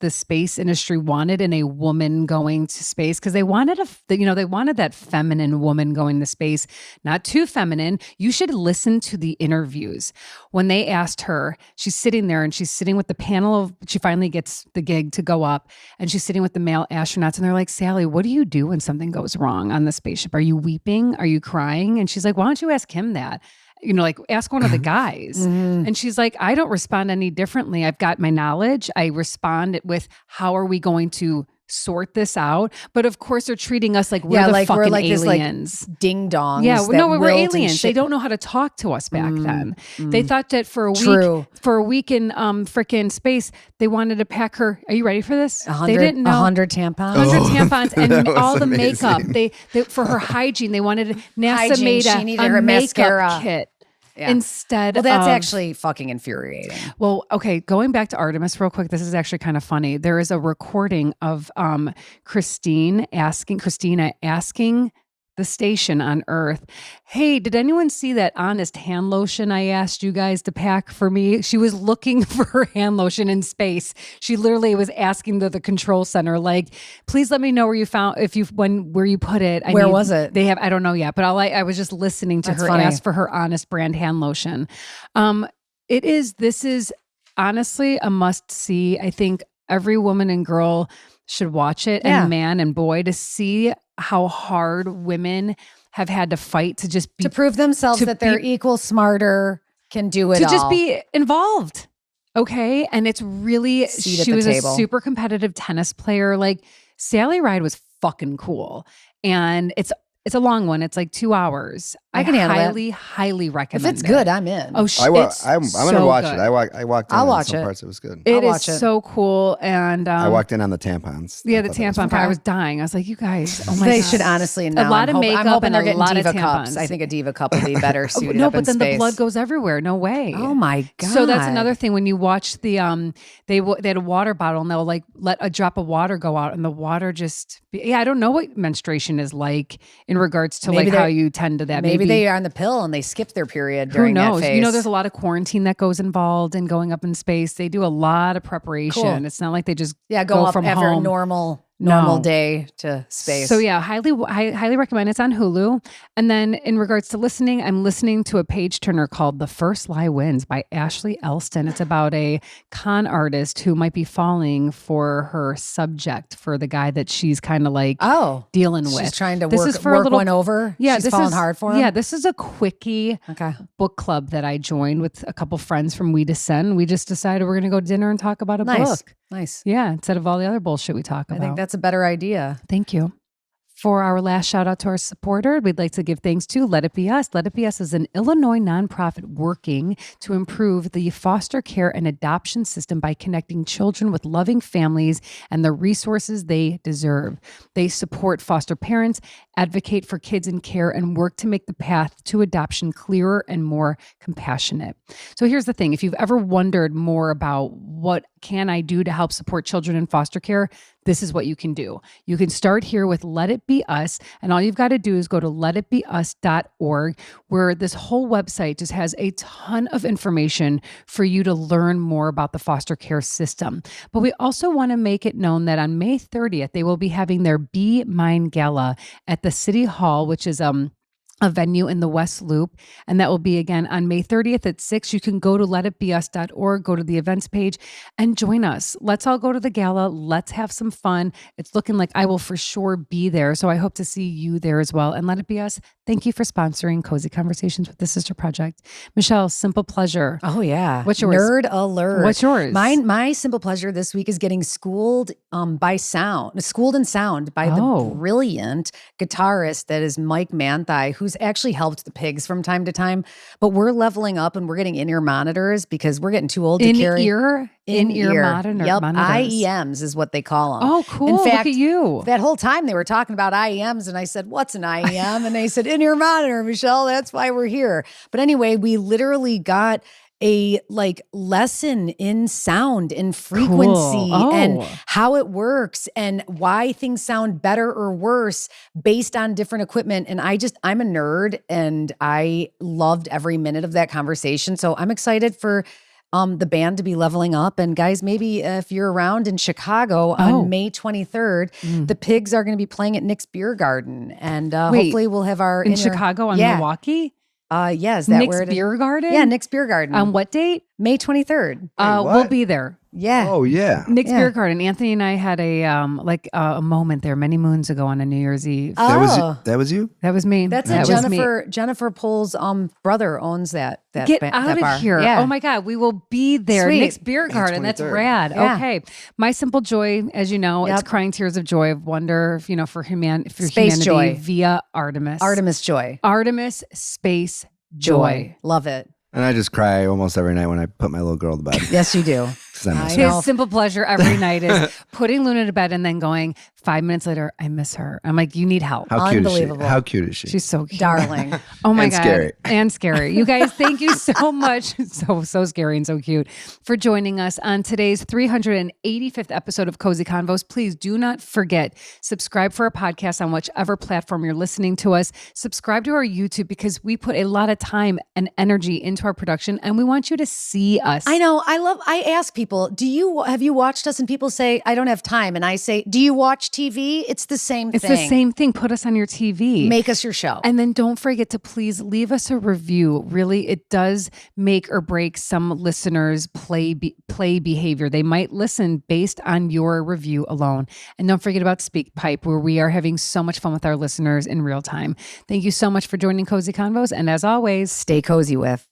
the space industry wanted in a woman going to space, because they wanted they wanted that feminine woman going to space, not too feminine. You should listen to the interviews when they asked her. She's sitting there and she's sitting with the panel of. She finally gets the gig to go up, and she's sitting with the male astronauts, and they're like, "Sally, what do you do when something goes wrong on the spaceship? Are you weeping? Are you crying?" And she's like, "Why don't you ask him that?" Ask one of the guys. And she's like, I don't respond any differently. I've got my knowledge. I respond with, how are we going to sort this out? But of course, they're treating us like we're the fucking aliens. This, ding dongs. Yeah, no, we're aliens. They don't know how to talk to us back then. They thought that for a week in freaking space, they wanted to pack her. Are you ready for this? They didn't know 100 tampons. 100 tampons and all the makeup. They for her hygiene. They wanted NASA made she needed a her makeup mascara kit. Yeah. Instead that's actually fucking infuriating. Well, okay, going back to Artemis real quick, this is actually kind of funny. There is a recording of Christina asking the station on Earth, hey, did anyone see that Honest hand lotion I asked you guys to pack for me? She was looking for her hand lotion in space. She literally was asking the control center, like, please let me know where you found, where you put it. Where was it? I don't know yet, but I was just listening to her ask for her Honest brand hand lotion. This is honestly a must see. I think every woman and girl should watch it, and man and boy, to see how hard women have had to fight to just be, to prove themselves that they're equal, smarter, can do it to all. just be involved. Okay. And it's really, she was a super competitive tennis player. Like, Sally Ride was fucking cool. And it's a long one. It's like 2 hours. I can handle it. Highly recommend it. If it's good, I'm in. Oh, I'm going to watch it. I walked in I'll on watch some it. parts. It was good. It is so cool. And I walked in on the tampons. Yeah, the tampon part. I was dying. I was like, you guys, oh my God. They should honestly know. A lot of makeup. I'm hoping they're getting getting Diva Diva tampons. cups. I think a Diva cup would be better suited no, up in but then space. the blood goes everywhere. No way. Oh my God. So that's another thing. When you watch they had a water bottle, and they'll like let a drop of water go out, and the water just, I don't know what menstruation is like in regards to how you tend to that. Maybe they are on the pill and they skip their period during that phase. There's a lot of quarantine that goes involved in going up in space. They do a lot of preparation. Cool. It's not like they just go up from after home. a normal day to space. So yeah, highly recommend. It's on Hulu. And then in regards to listening, I'm listening to a page turner called The First Lie Wins by Ashley Elston. It's about a con artist who might be falling for her subject, for the guy that she's kind of like dealing with. She's trying to work one over. Yeah, she's falling hard for him. Yeah, this is a quickie book club that I joined with a couple friends from We Descend. We just decided we're going to go to dinner and talk about a book. Nice. Yeah, instead of all the other bullshit we talk about. I think that's a better idea. Thank you. For our last shout out to our supporter, we'd like to give thanks to Let It Be Us. Let It Be Us is an Illinois nonprofit working to improve the foster care and adoption system by connecting children with loving families and the resources they deserve. They support foster parents, advocate for kids in care, and work to make the path to adoption clearer and more compassionate. So here's the thing. If you've ever wondered more about what can I do to help support children in foster care, this is what you can do. You can start here with Let It Be Us, and all you've got to do is go to letitbeus.org, where this whole website just has a ton of information for you to learn more about the foster care system. But we also want to make it known that on May 30th, they will be having their Be Mine Gala at the City Hall, which is a venue in the West Loop. And that will be again on May 30th at 6. You can go to letitbeus.org, go to the events page and join us. Let's all go to the gala. Let's have some fun. It's looking like I will for sure be there. So I hope to see you there as well. And Let It Be Us, thank you for sponsoring Cozy Conversations with the Sister Project. Michelle, simple pleasure. Oh yeah. What's yours? Nerd alert. What's yours? My simple pleasure this week is getting schooled in sound by the brilliant guitarist that is Mike Manthei, who who's actually helped the pigs from time to time. But we're leveling up and we're getting in-ear monitors because we're getting too old to carry. In-ear monitors. Yep, IEMs is what they call them. Oh, cool. In fact, look at you. That whole time they were talking about IEMs and I said, what's an IEM? And they said, in-ear monitor, Michelle, that's why we're here. But anyway, we literally got a lesson in sound and frequency and how it works and why things sound better or worse based on different equipment. And I'm a nerd and I loved every minute of that conversation. So I'm excited for the band to be leveling up. And guys, maybe if you're around in Chicago on May 23rd, the Pigs are going to be playing at Nick's Beer Garden. And hopefully we'll have our in Chicago on Milwaukee. Yeah, is that Nick's where it is? Beer Garden? Yeah, Nick's Beer Garden. On what date? May 23rd. We'll be there. Yeah. Oh, yeah. Nick's Beer Garden. Anthony and I had a moment there many moons ago on a New Year's Eve. That was you? That was me. That's that Jennifer Pohl's brother owns that. Get out of here. Yeah. Oh my God. We will be there. Sweet. Nick's Beer Garden. That's rad. Yeah. Okay. My simple joy, as you know, it's crying tears of joy of wonder, for humanity joy via Artemis. Artemis joy. Artemis space joy. Love it. And I just cry almost every night when I put my little girl to bed. Yes, you do. His simple pleasure every night is putting Luna to bed and then going 5 minutes later, I miss her. I'm like, you need help. How cute is she? How cute is she? She's so cute. Darling. Oh my God. Scary. And scary. You guys, thank you so much. So scary and so cute for joining us on today's 385th episode of Cozy Convos. Please do not forget, subscribe for our podcast on whichever platform you're listening to us. Subscribe to our YouTube because we put a lot of time and energy into our production and we want you to see us. I know. I ask people, have you watched us? And people say, I don't have time. And I say, do you watch TV? It's the same thing. It's the same thing. Put us on your TV. Make us your show. And then don't forget to please leave us a review. Really, it does make or break some listeners' play behavior. They might listen based on your review alone. And don't forget about SpeakPipe, where we are having so much fun with our listeners in real time. Thank you so much for joining Cozy Convos. And as always, stay cozy with